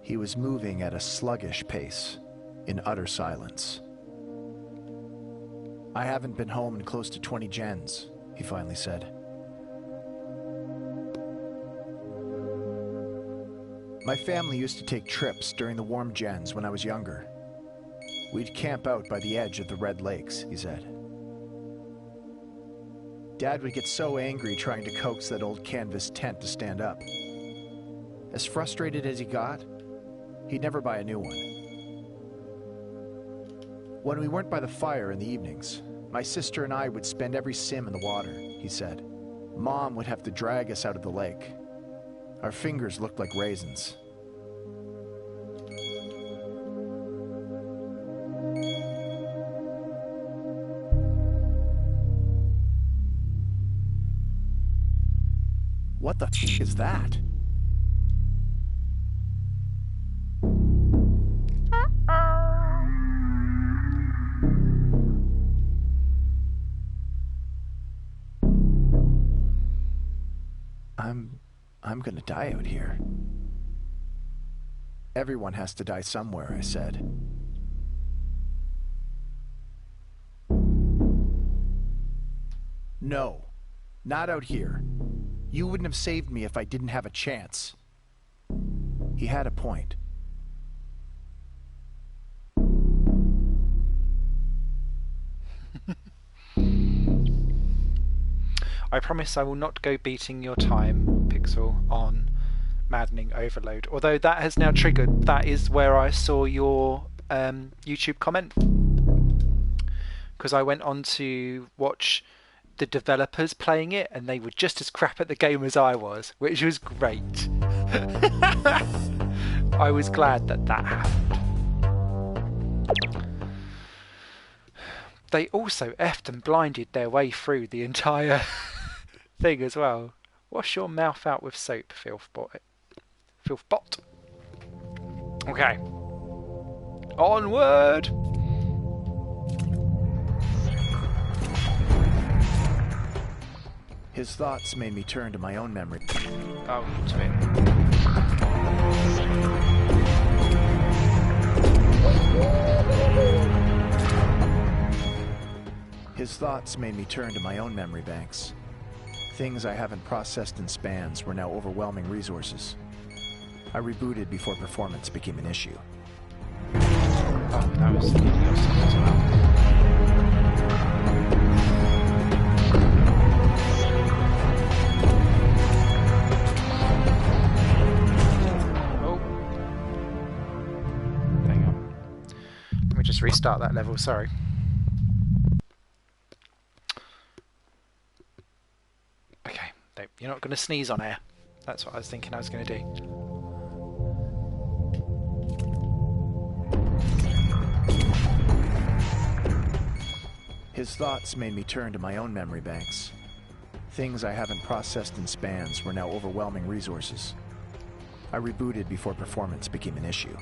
He was moving at a sluggish pace, in utter silence. I haven't been home in close to 20 gens, he finally said. My family used to take trips during the warm gens when I was younger. We'd camp out by the edge of the Red Lakes, he said. Dad would get so angry trying to coax that old canvas tent to stand up. As frustrated as he got, he'd never buy a new one. When we weren't by the fire in the evenings, my sister and I would spend every sim in the water, he said. Mom would have to drag us out of the lake. Our fingers looked like raisins. What the f*** is that? I'm gonna die out here. Everyone has to die somewhere, I said. No, not out here. You wouldn't have saved me if I didn't have a chance. He had a point. I promise I will not go beating your time, Pixel, on Maddening Overload. Although that has now triggered, that is where I saw your YouTube comment. Because I went on to watch the developers playing it, and they were just as crap at the game as I was, which was great. I was glad that that happened. They also effed and blinded their way through the entire thing as well. Wash your mouth out with soap, Filthbot. Filthbot. Okay. Onward! His thoughts made me turn to my own memory. Oh, you twit. His thoughts made me turn to my own memory banks. Things I haven't processed in spans were now overwhelming resources. I rebooted before performance became an issue. Oh, that was the as well. Oh. Hang on. Let me just restart that level, sorry. Okay, you're not going to sneeze on air. That's what I was thinking I was going to do. His thoughts made me turn to my own memory banks. Things I haven't processed in spans were now overwhelming resources. I rebooted before performance became an issue.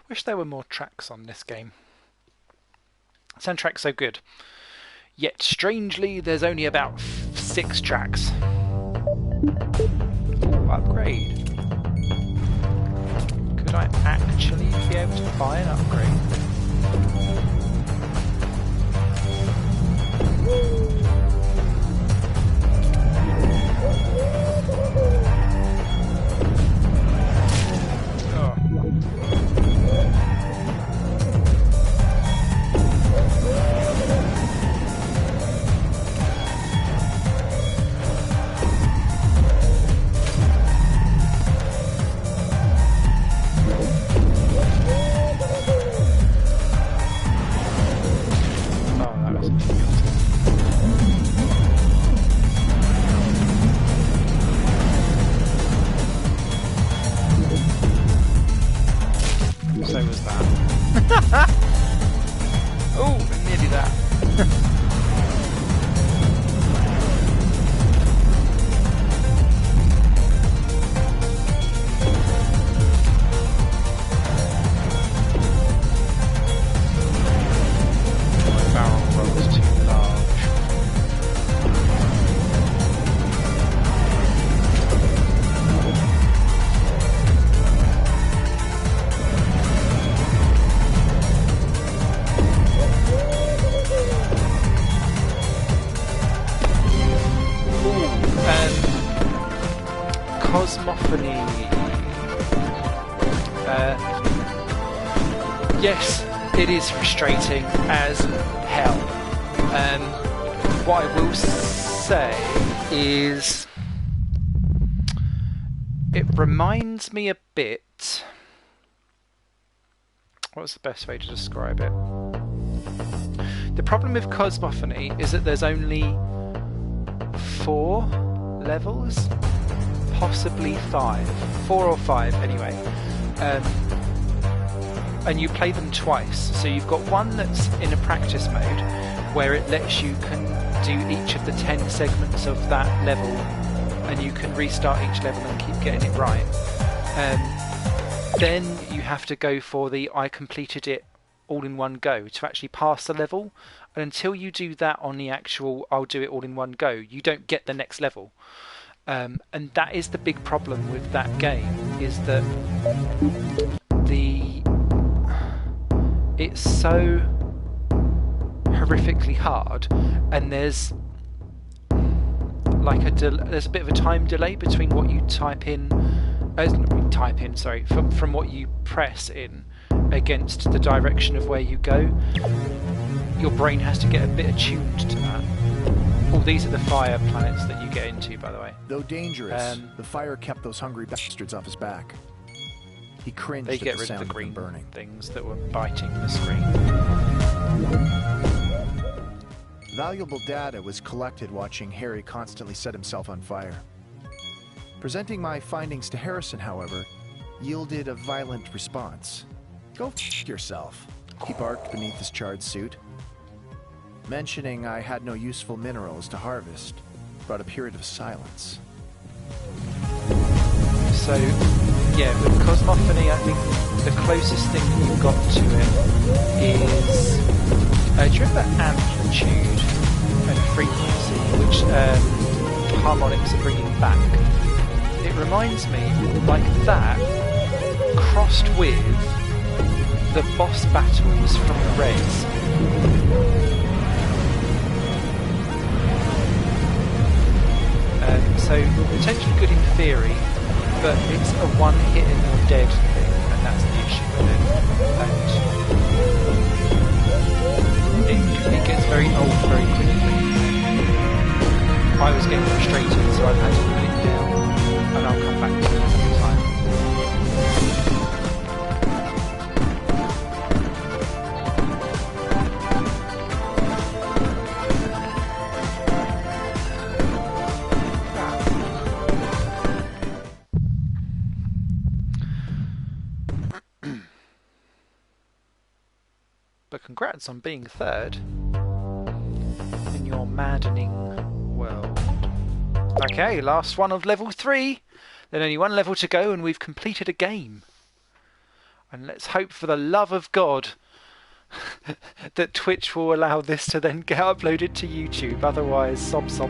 Wish there were more tracks on this game. Soundtrack's so good. Yet strangely there's only about 6 tracks. Ooh, upgrade. Could I actually be able to buy an upgrade? Yes, it is frustrating as hell. What I will say is it reminds me a bit... What's the best way to describe it? The problem with Cosmophony is that there's only 4 levels, possibly 5. 4 or 5 anyway. And you play them twice. So you've got one that's in a practice mode where it lets you can do each of the 10 segments of that level and you can restart each level and keep getting it right. Then you have to go for the I completed it all in one go to actually pass the level, and until you do that on the actual I'll do it all in one go, you don't get the next level. And that is the big problem with that game, is that it's so horrifically hard, and there's like there's a bit of a time delay between what you type in, from what you press in against the direction of where you go. Your brain has to get a bit attuned to that. Oh, these are the fire planets that you get into, by the way. Though dangerous, the fire kept those hungry bastards off his back. He cringed They at get the rid of sound the of them green burning. things that were biting the screen. Valuable data was collected watching Harry constantly set himself on fire. Presenting my findings to Harrison, however, yielded a violent response. Go f*** yourself, he barked beneath his charred suit. Mentioning I had no useful minerals to harvest brought a period of silence. So, yeah, with Cosmophony, I think the closest thing that you've got to it is... do you remember amplitude and frequency, which harmonics are bringing back? It reminds me, like that, crossed with the boss battles from the Reds. So potentially good in theory, but it's a one hit and you're dead thing, and that's the issue with it. It gets very old very quickly. I was getting frustrated, so I've had to put it down, and I'll come back to it another time. But congrats on being third in your maddening world. Okay, last one of level 3. Then only one level to go and we've completed a game. And let's hope for the love of God that Twitch will allow this to then get uploaded to YouTube. Otherwise, sobs.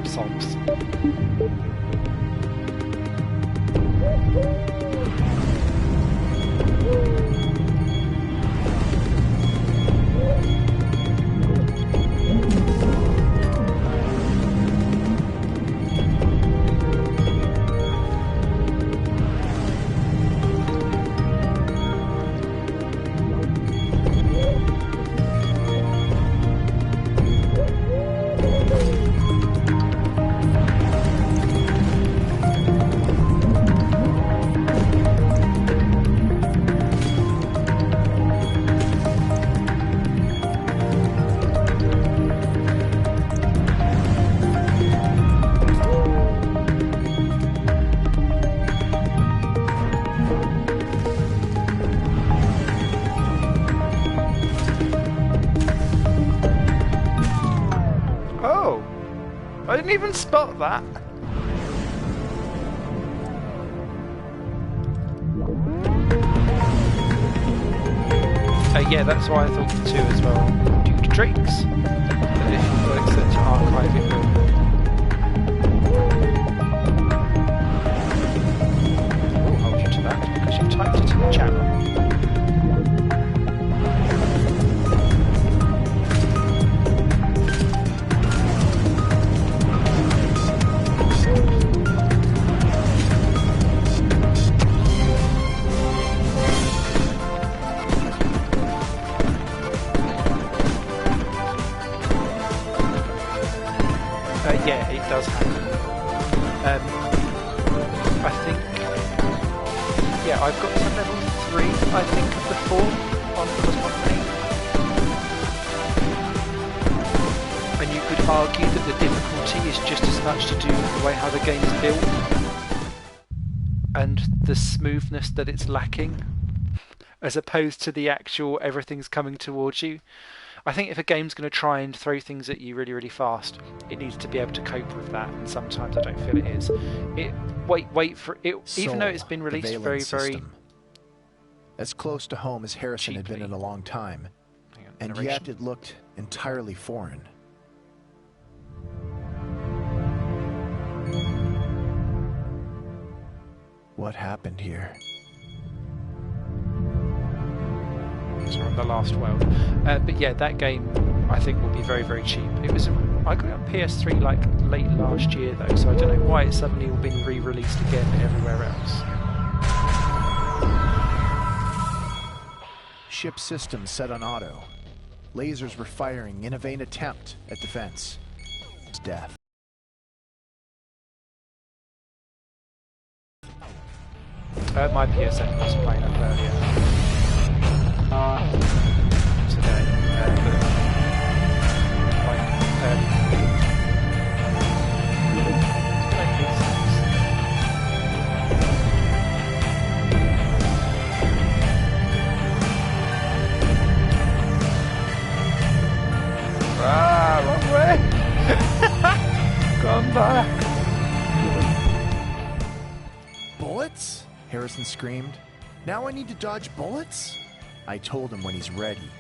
I didn't even spot that. Yeah, that's why I thought the 2 as well. Due to Drakes. But if you've got it set to archive, it will. I'll hold you to that because you typed it in the chat room. Yeah, it does happen. I think... Yeah, I've got to level 3, I think, of the 4 on Cosmophony. And you could argue that the difficulty is just as much to do with the way how the game is built and the smoothness that it's lacking, as opposed to the actual everything's coming towards you. I think if a game's going to try and throw things at you really, really fast, it needs to be able to cope with that, and sometimes I don't feel it is. Wait for it, even though it's been released very... As close to home as Harrison had been in a long time, and yet it looked entirely foreign. What happened here? We're on the last world, but yeah, that game I think will be very, very cheap. I got it on PS3 like late last year though, so I don't know why it's suddenly all been re-released again everywhere else. ship's systems set on auto. Lasers were firing in a vain attempt at defense. It's death. My PSN was playing up earlier today, but like early. Wrong way! Come back! Bullets? Harrison screamed. Now I need to dodge bullets? I told him when he's ready.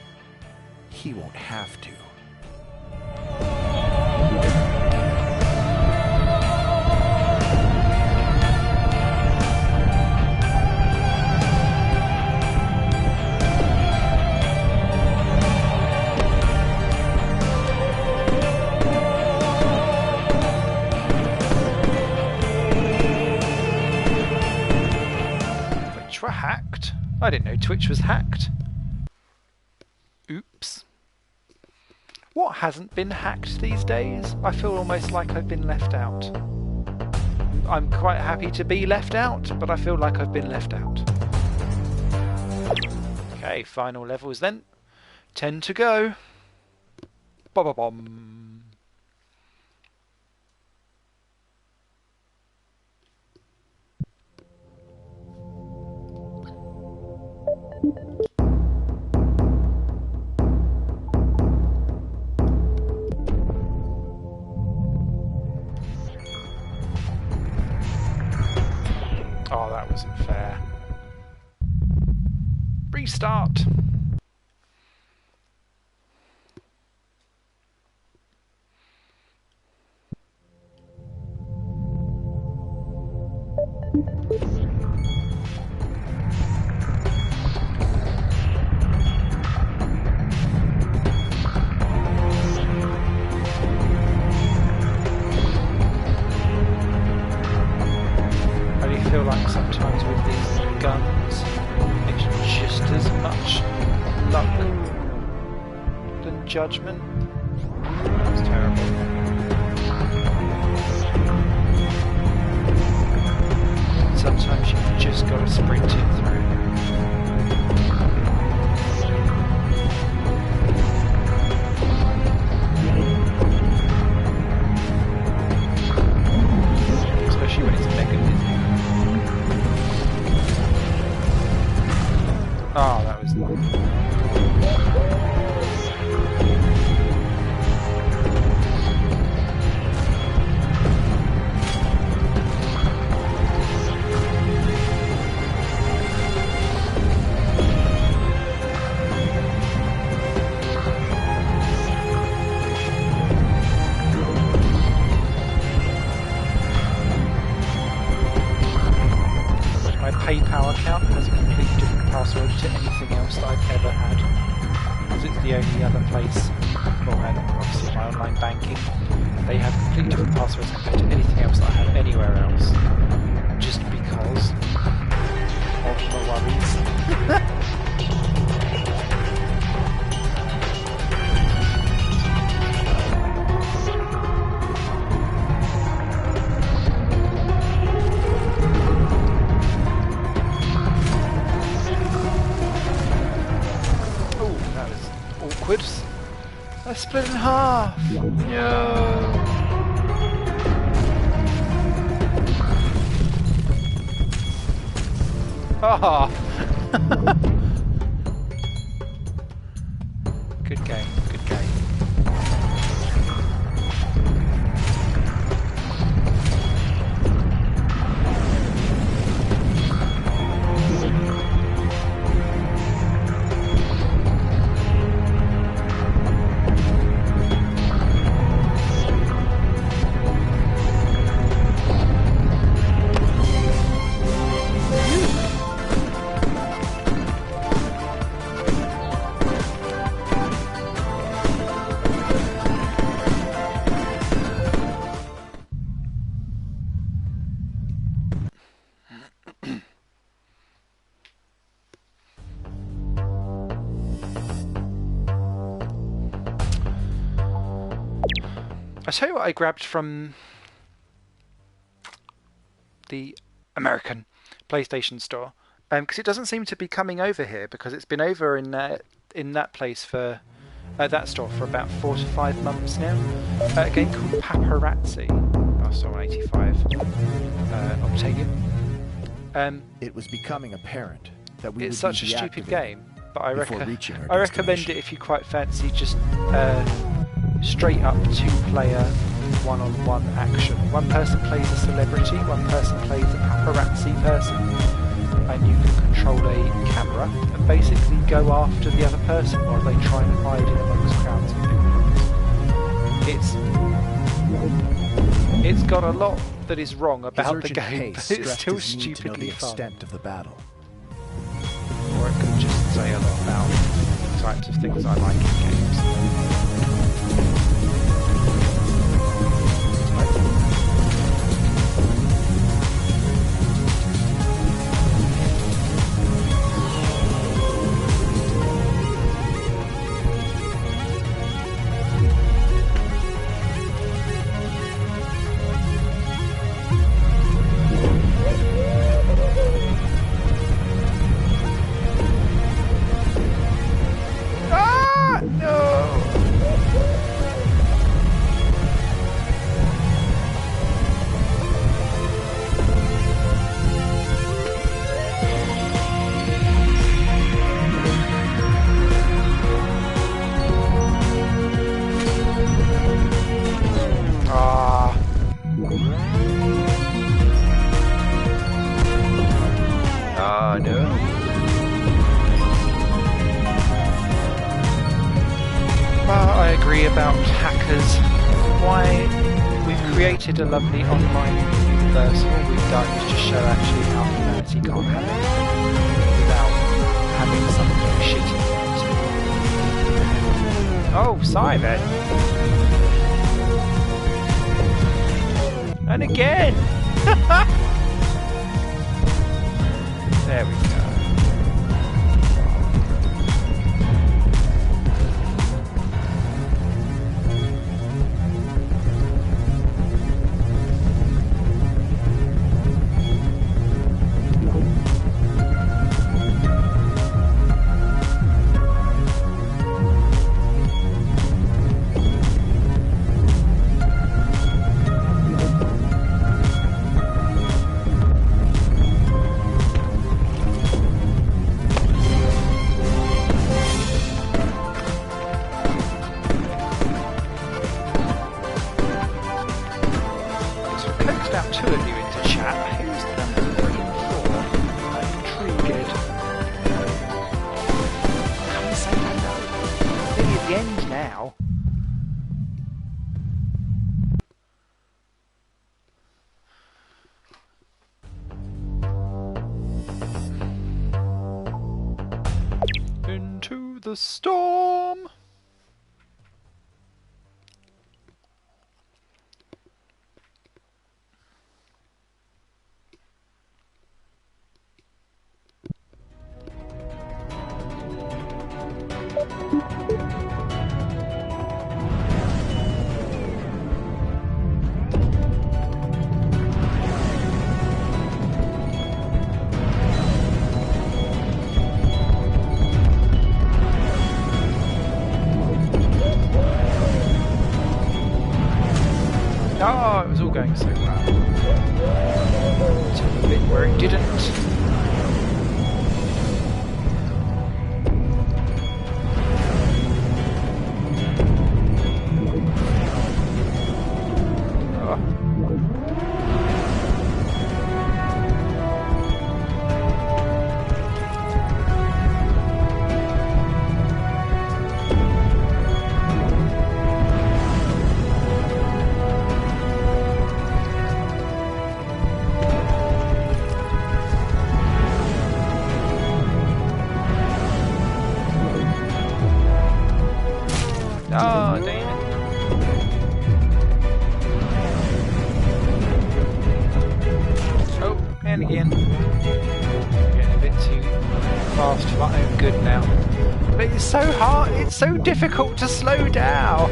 He won't have to. Were hacked? I didn't know Twitch was hacked. Oops. What hasn't been hacked these days? I feel almost like I've been left out. I'm quite happy to be left out, but I feel like I've been left out. Okay, final levels then. 10 to go. Ba-ba-bom. Oh, that wasn't fair. Restart. I feel like sometimes with these guns, it's just as much luck than judgment. That's terrible. Sometimes you've just got to sprint it through. Especially when it's mega busy. Oh, that was lucky. My PayPal account has a completely different password to anything else that I've ever had, because it's the only other place, well, and obviously my online banking, they have completely different passwords compared to anything else that I have anywhere else, just because of my worries. I split in half! No! Ah! Good game, good game. I tell you what I grabbed from the American PlayStation Store, because it doesn't seem to be coming over here, because it's been over in that place for that store for about 4 to 5 months now. A game called Paparazzi. Oh, so 85 Octavian. It was becoming apparent that we It's would such be a stupid deactivated game, but I reaching our recommend destination. it if you quite fancy just straight up 2-player one-on-one action. One person plays a celebrity, one person plays a paparazzi person, and you can control a camera and basically go after the other person while they try and hide in amongst crowds of people. It's got a lot that is wrong about the His urgent game, pace but it's stressed still his need to know stupidly the fun. extent of the battle. Or it could just say a lot about the types of things I like in games. Ah, no! Ah. Ah, no. Well, I agree about hackers. Why we've created a lovely online universe, all we've done is just show actually how humanity can't have it without having something shitty about it. Oh, Simon! And again! There we go. So coaxed out 2 of you into chat. Who's the number 3 and 4? I'm intrigued. Come and say hello. Nearly at the end now. Into the storm. Oh, it was all going so well. To the bit where it didn't. Oh, damn it. Oh, and again. Getting a bit too fast for my own good now. But it's so hard, it's so difficult to slow down.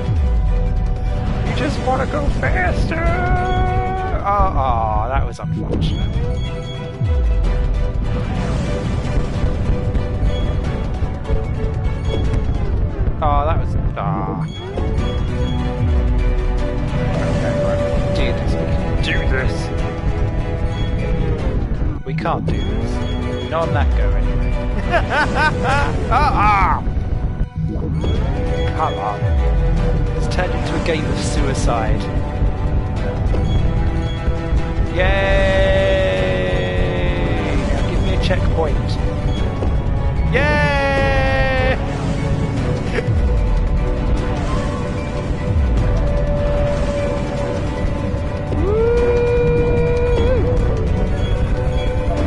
You just want to go faster! Oh, that was unfortunate. Oh, that was... Okay, right. Do this. Do this! We can't do this. Not on that go, anyway. Come on. It's turned into a game of suicide. Yay! Now give me a checkpoint. Yay!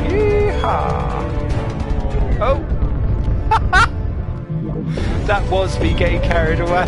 Yeehaw! Oh! That was me getting carried away.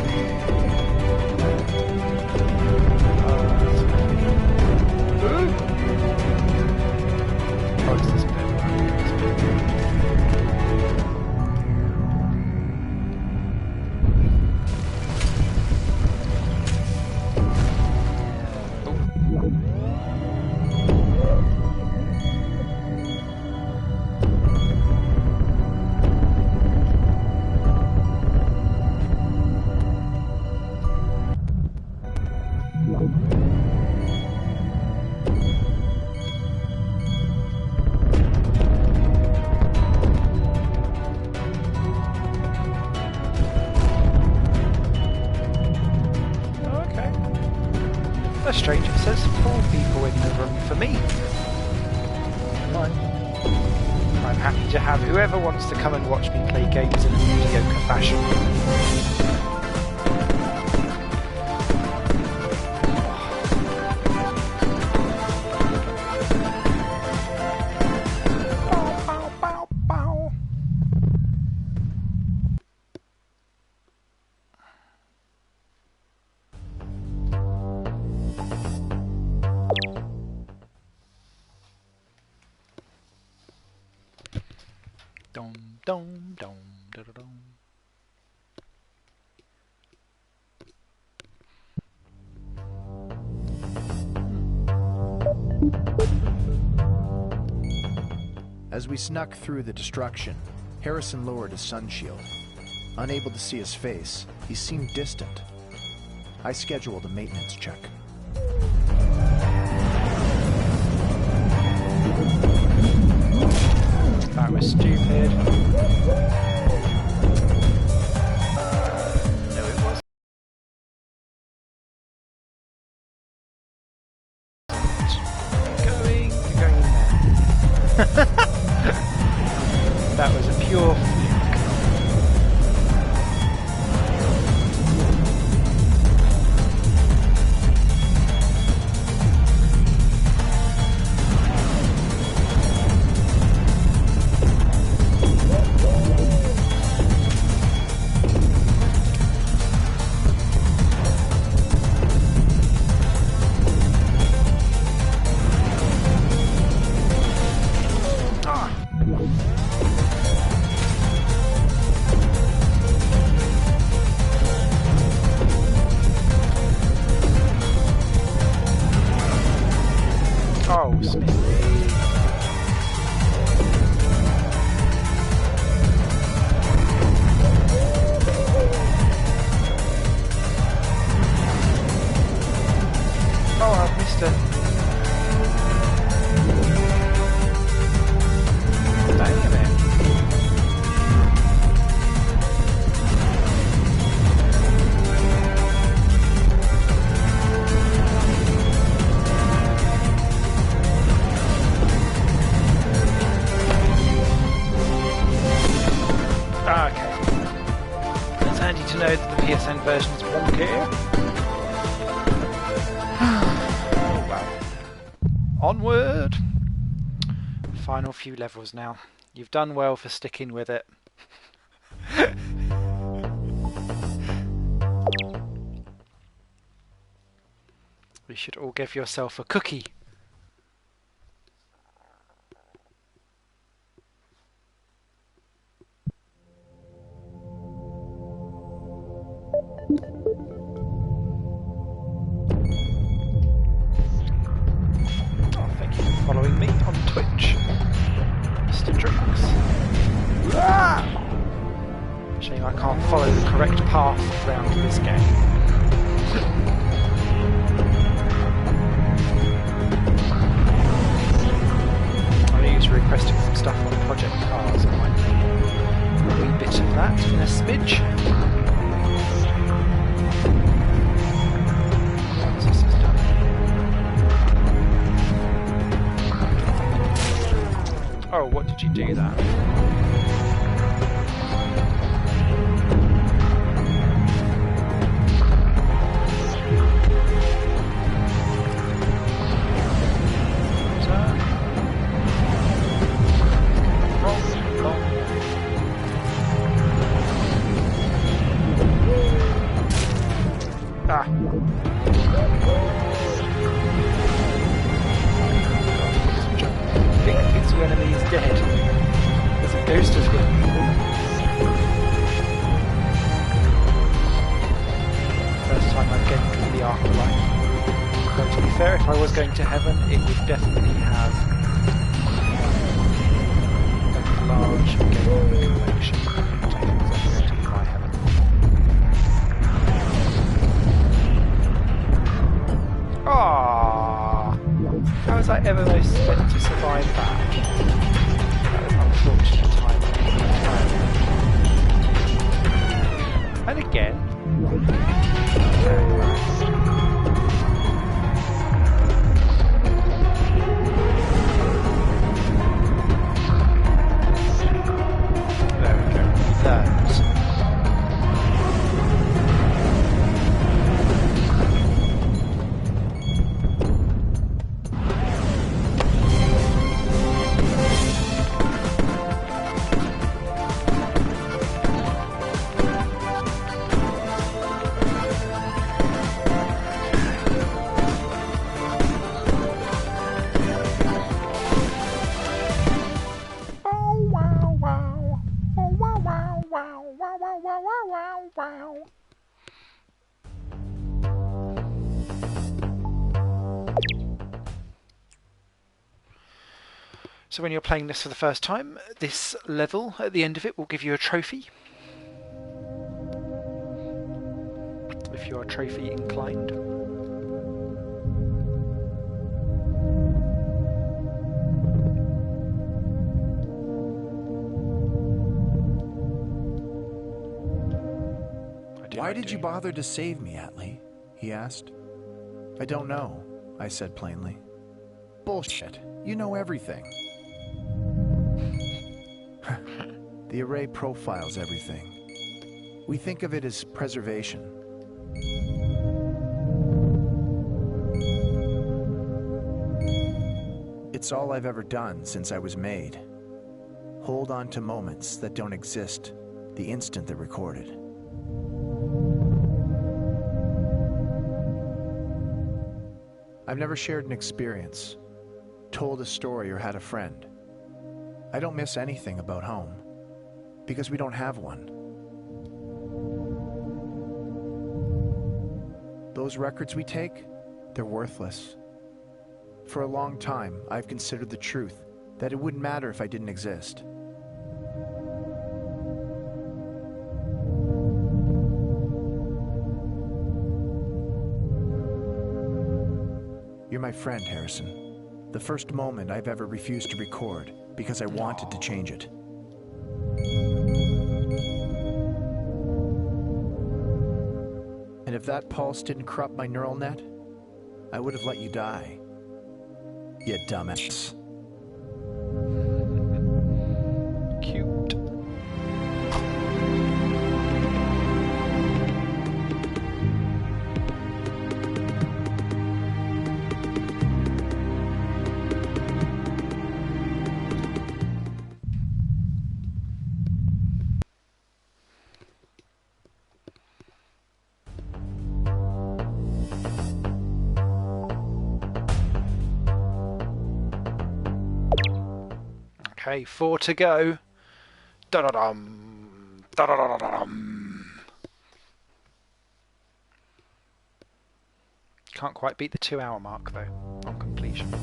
That's strange, it says 4 people in the room for me. I'm happy to have whoever wants to come and watch me play games in a mediocre fashion. Dum dum dum da da dum. As we snuck through the destruction, Harrison lowered his sun shield. Unable to see his face, he seemed distant. I scheduled a maintenance check. That was stupid. No, it wasn't. You're going in there. That was a pure fluke. Oh, Smithy. Oh, I've missed it. Dang it. Okay. It's handy to know that the PSN version is wonky. Oh well. Onward! Final few levels now. You've done well for sticking with it. You should all give yourself a cookie. round of this game. I know you're requesting some stuff on Project Cars. I might do a wee bit of that in a smidge. Once this is done. Oh, what did you do that? Going to heaven, it would definitely have a large gaming collection. I don't think that's going to be my heaven. Ah, how was I ever meant to survive that? That was an unfortunate time. And again. Very right. So when you're playing this for the first time, this level, at the end of it, will give you a trophy. If you're trophy inclined. Why did you bother to save me, Atlee? He asked. I don't know, I said plainly. Bullshit. You know everything. The array profiles everything. We think of it as preservation. It's all I've ever done since I was made. Hold on to moments that don't exist the instant they're recorded. I've never shared an experience, told a story, or had a friend. I don't miss anything about home, because we don't have one. Those records we take, they're worthless. For a long time, I've considered the truth that it wouldn't matter if I didn't exist. You're my friend, Harrison. The first moment I've ever refused to record because I wanted to change it. And if that pulse didn't corrupt my neural net, I would have let you die. You dumbass. Cute. Okay, 4 to go. Da-da-dum. Da-da-da-da-dum. Can't quite beat the 2-hour mark though on completion.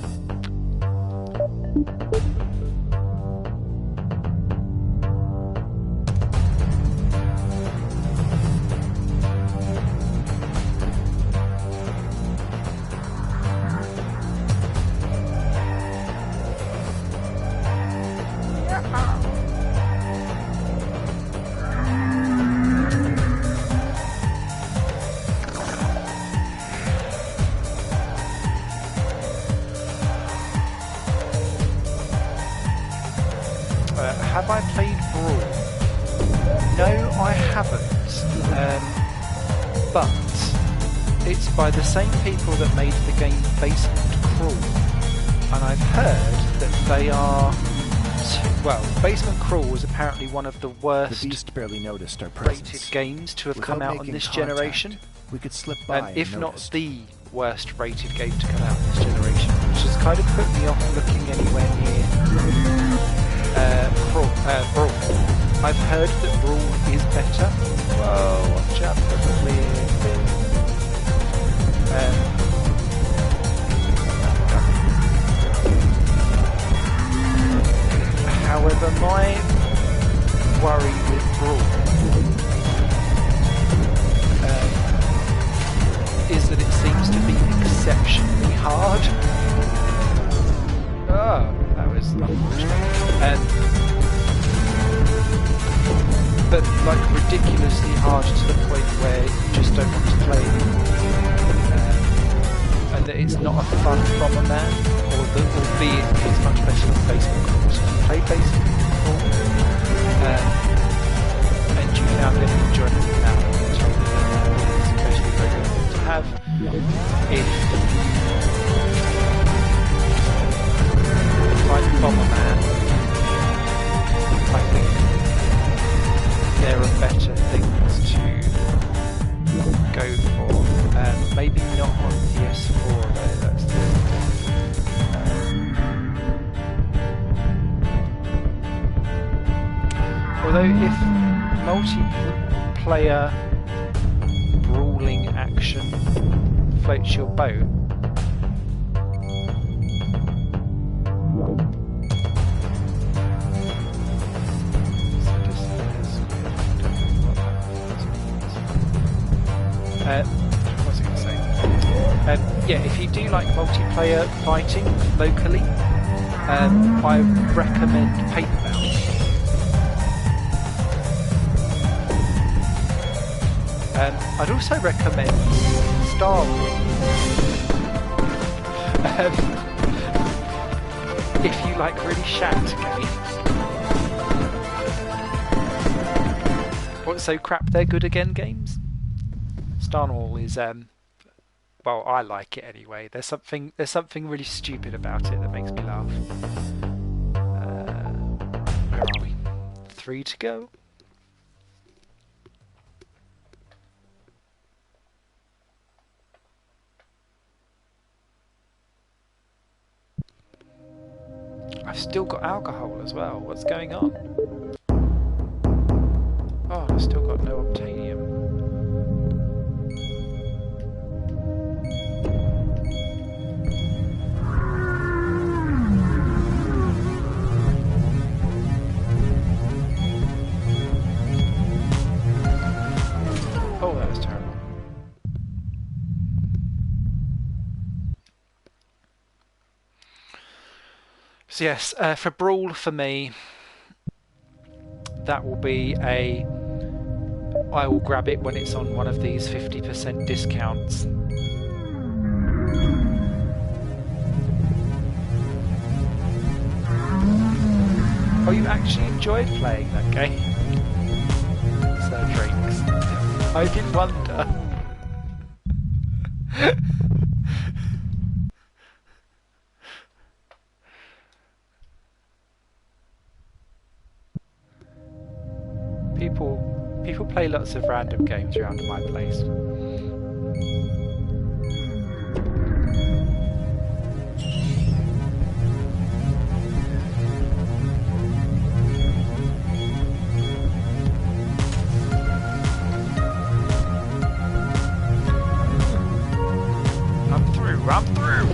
but it's by the same people that made the game Basement Crawl, and I've heard that they are... Well, Basement Crawl was apparently one of the worst The Beast barely noticed our rated presence. games to have Without come out on making this contact, generation, we could slip by if not unnoticed. the worst rated game to come out in this generation, which has kind of put me off looking anywhere near Brawl. I've heard that Brawl is better. Whoa, watch out for the weird thing. However, my worry with Brawl is that it seems to be exceptionally hard. Oh, that was unfortunate. But like ridiculously hard to the point where you just don't want to play it. And that it's not a fun Bomberman, albeit it's much better than Basement Crawl. So if you play Basement Crawl, and you found any enjoyment now, it's especially very good to have. If like Bomberman, I think there are better things to go for. Maybe not on PS4 though, that's the although if multiplayer brawling action floats your boat, what was I going to say? Yeah, if you do like multiplayer fighting locally, I recommend Paperbound. I'd also recommend Star Wars. If you like really shat games. What's so crap they're good again games? Star Wars is well, I like it anyway. There's something really stupid about it that makes me laugh. Where are we? 3 to go. I've still got alcohol as well. What's going on? Oh, I've still got no obtanium. Oh, that was terrible. So yes, for Brawl for me, that will be I will grab it when it's on one of these 50% discounts. Oh, you actually enjoyed playing that game? Sir Drakes. I did wonder. People play lots of random games around my place. I'm through.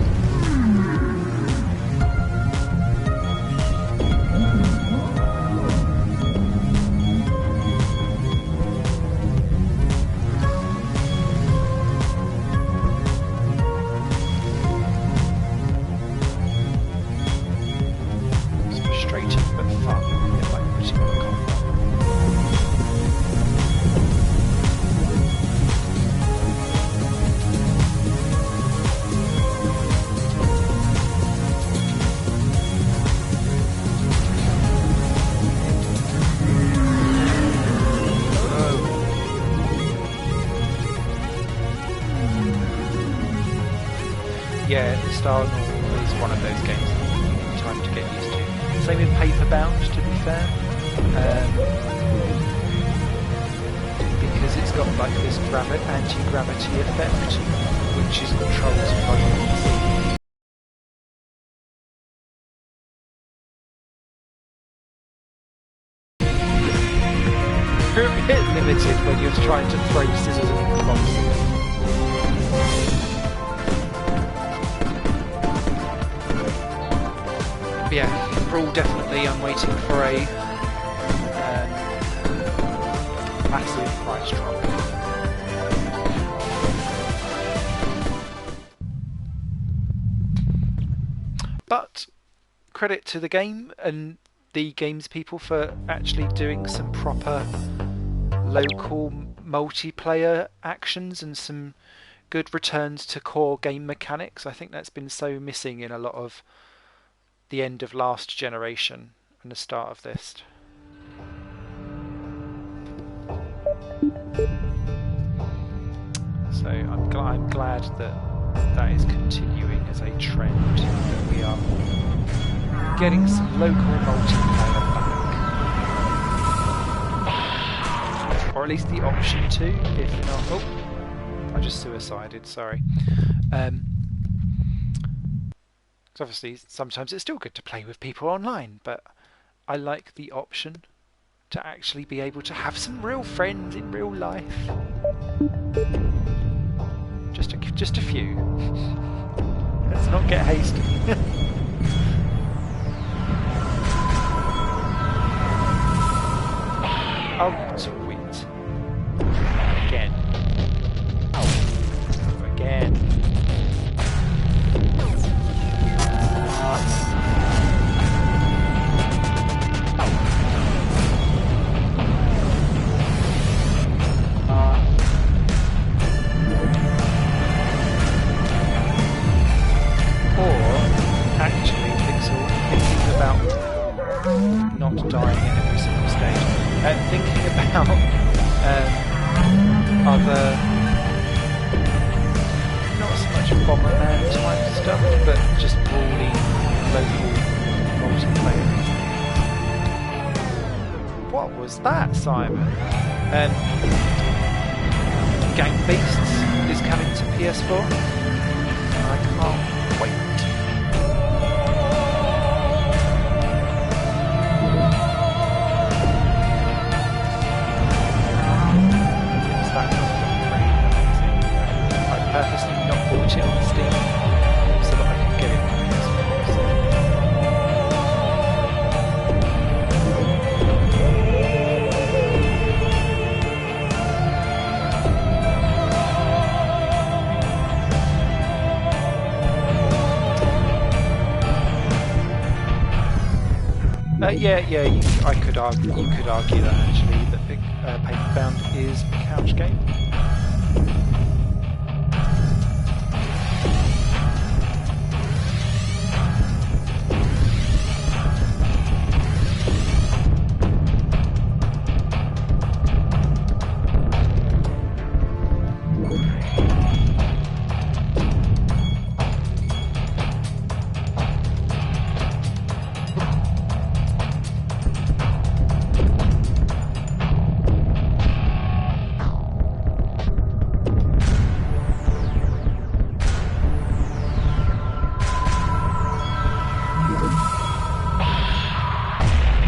yeah, Star Normal is one of those games that you need time to get used to. Same with Paperbound, to be fair. Because it's got like this anti-gravity effect, which is controlled by the PC. You're a bit limited when you're trying to throw scissors and boxes. Yeah, Brawl definitely. I'm waiting for a massive price drop. But credit to the game and the games people for actually doing some proper local multiplayer actions and some good returns to core game mechanics. I think that's been so missing in a lot of the end of last generation and the start of this. So I'm glad that is continuing as a trend, that we are getting some local multiplayer back. Or at least the option to, if not... Oh, I just suicided, sorry. Obviously, sometimes it's still good to play with people online, but I like the option to actually be able to have some real friends in real life. Just a few. Let's not get hasty. Oh, sweet. Again. Again. Not dying at every single stage. Thinking about other, not so much Bomberman type stuff, but just brawly local multiplayer. What was that, Simon? Gang Beasts is coming to PS4. I can't wait. I've purposely not bought it on Steam so that I can get it on you could argue that actually that Paperbound is a couch game.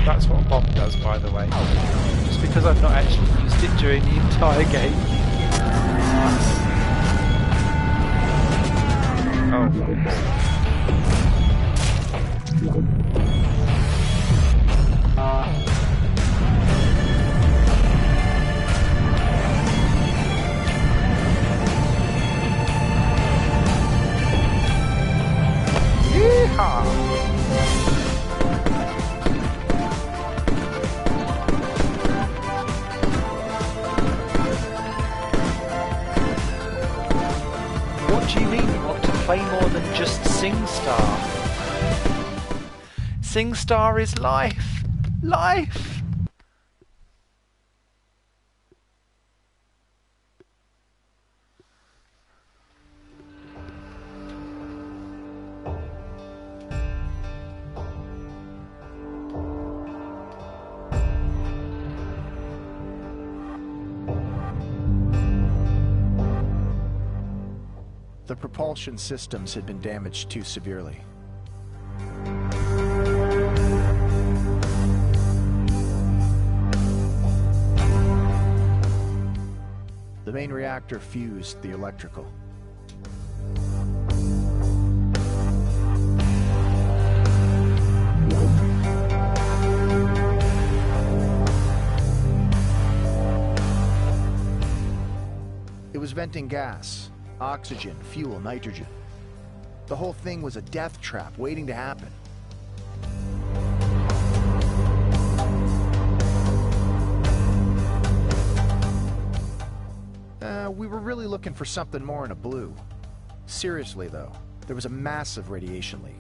That's what a bomb does, by the way. Just because I've not actually used it during the entire game. Oh. Yeehaw! What do you mean you want to play more than just SingStar? SingStar is life! Life! The propulsion systems had been damaged too severely. The main reactor fused the electrical. It was venting gas, oxygen, fuel, nitrogen. The whole thing was a death trap waiting to happen. We were really looking for something more in a blue. Seriously, though, there was a massive radiation leak.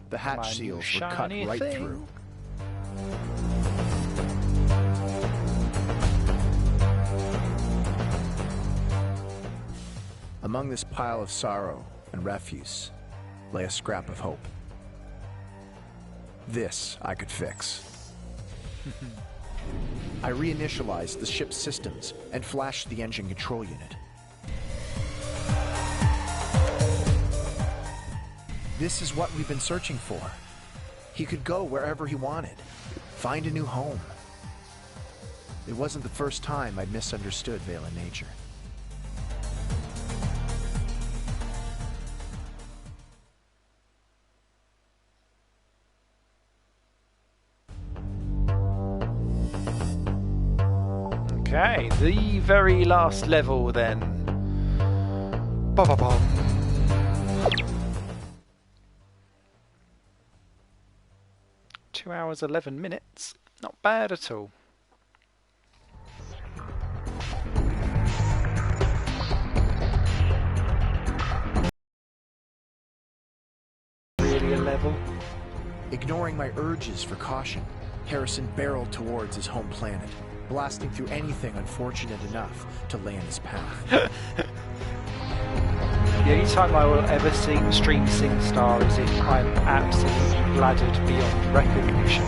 The hatch seals were cut right through. Among this pile of sorrow and refuse lay a scrap of hope. This I could fix. I reinitialized the ship's systems and flashed the engine control unit. This is what we've been searching for. He could go wherever he wanted, find a new home. It wasn't the first time I'd misunderstood Valen nature. Okay, the very last level then. Ba-ba-bum. Two hours 11 minutes. Not bad at all. Really a level. Ignoring my urges for caution, Harrison barreled towards his home planet, blasting through anything unfortunate enough to lay in his path. The only time I will ever stream SingStar is if I'm absolutely bladdered beyond recognition.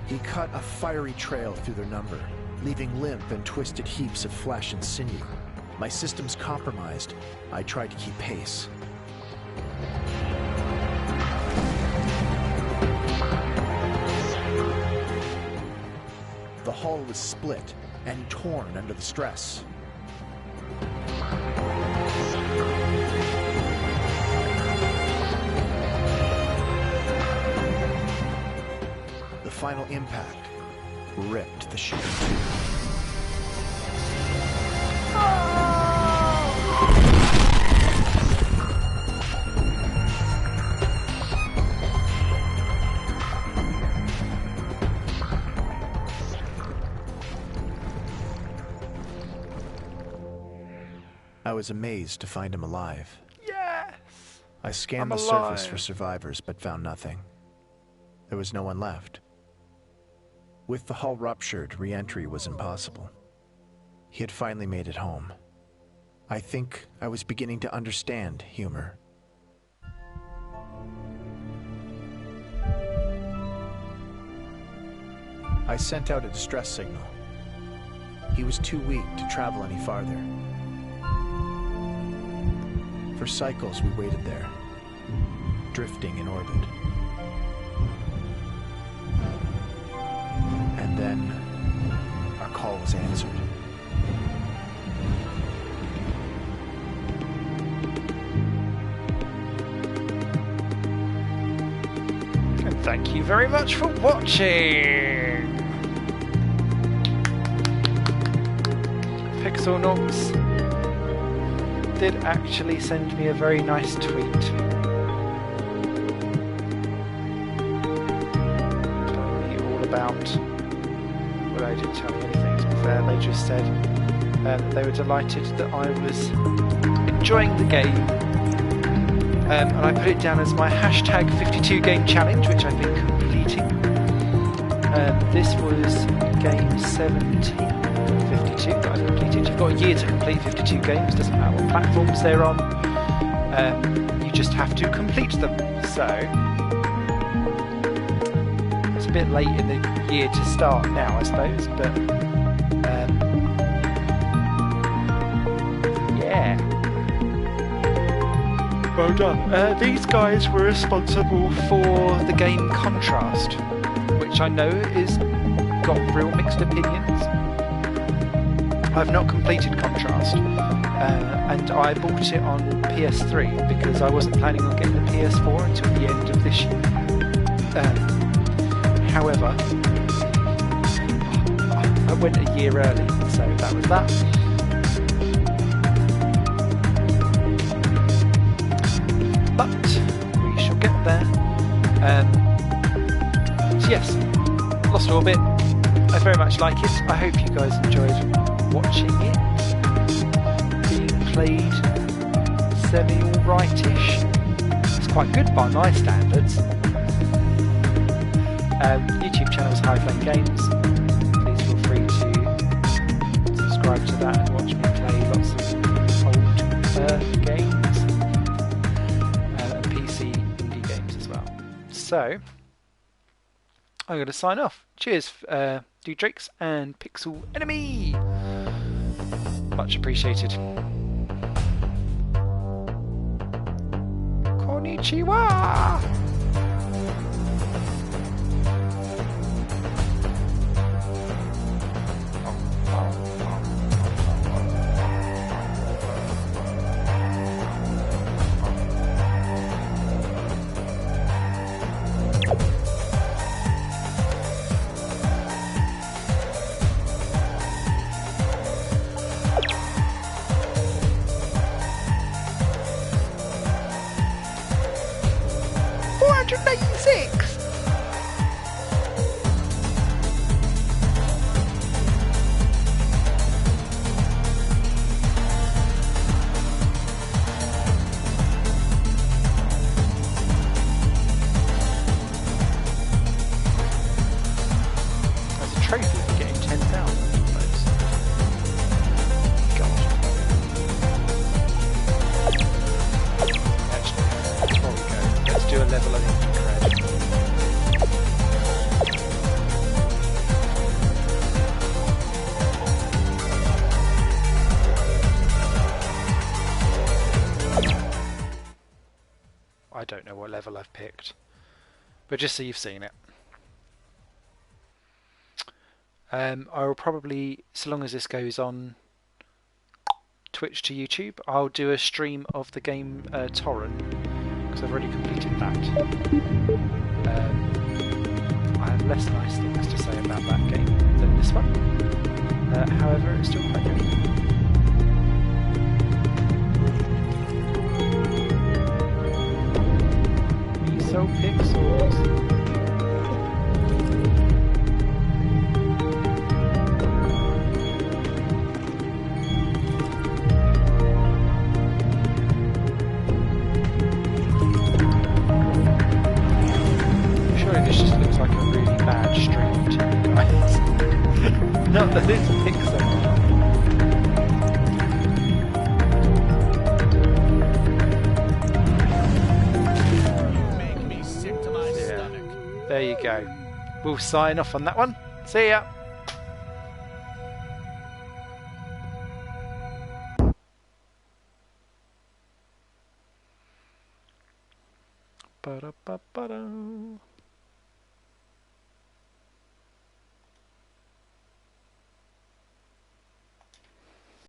He cut a fiery trail through their number, leaving limp and twisted heaps of flesh and sinew. My systems compromised. I tried to keep pace. The hull was split and torn under the stress. The final impact ripped the ship in two. I was amazed to find him alive. Yes! I scanned the surface for survivors, but found nothing. There was no one left. With the hull ruptured, re-entry was impossible. He had finally made it home. I think I was beginning to understand humor. I sent out a distress signal. He was too weak to travel any farther. For cycles, we waited there, drifting in orbit. And then, our call was answered. And thank you very much for watching! Pixelnox did actually send me a very nice tweet telling me all about, well, I didn't tell me anything to be fair, they just said they were delighted that I was enjoying the game and I put it down as my hashtag 52 game challenge, which I've been completing. This was game 17 of 52 that I've completed. You've got a year to complete 52 games, doesn't matter what platforms they're on. You just have to complete them. So it's a bit late in the year to start now, I suppose, but yeah. Well done. These guys were responsible for the game Contrast, which I know is got real mixed opinions. I've not completed Contrast, and I bought it on PS3 because I wasn't planning on getting the PS4 until the end of this year. However, I went a year early, so that was that. But we shall get there. So yes, Lost Orbit. I very much like it. I hope you guys enjoyed watching it. Being played semi-alrightish. It's quite good by my standards. YouTube channel's High Flame Games. Please feel free to subscribe to that and watch me play lots of old games and PC indie games as well. So I'm going to sign off. Cheers, Dudrakes and Pixel Enemy. Much appreciated. Konnichiwa. Trophy for getting 10,000 of those. God. Actually, before we go, let's do a level of cred. I don't know what level I've picked, but just so you've seen it. I will probably, so long as this goes on Twitch to YouTube, I'll do a stream of the game Torrent, because I've already completed that. I have less nice things to say about that game than this one. However, it's still quite good. We sell pixels. Not that it's Pixar. Make me sick to my stomach. There you go. We'll sign off on that one. See ya. Ba-da-ba-ba-da.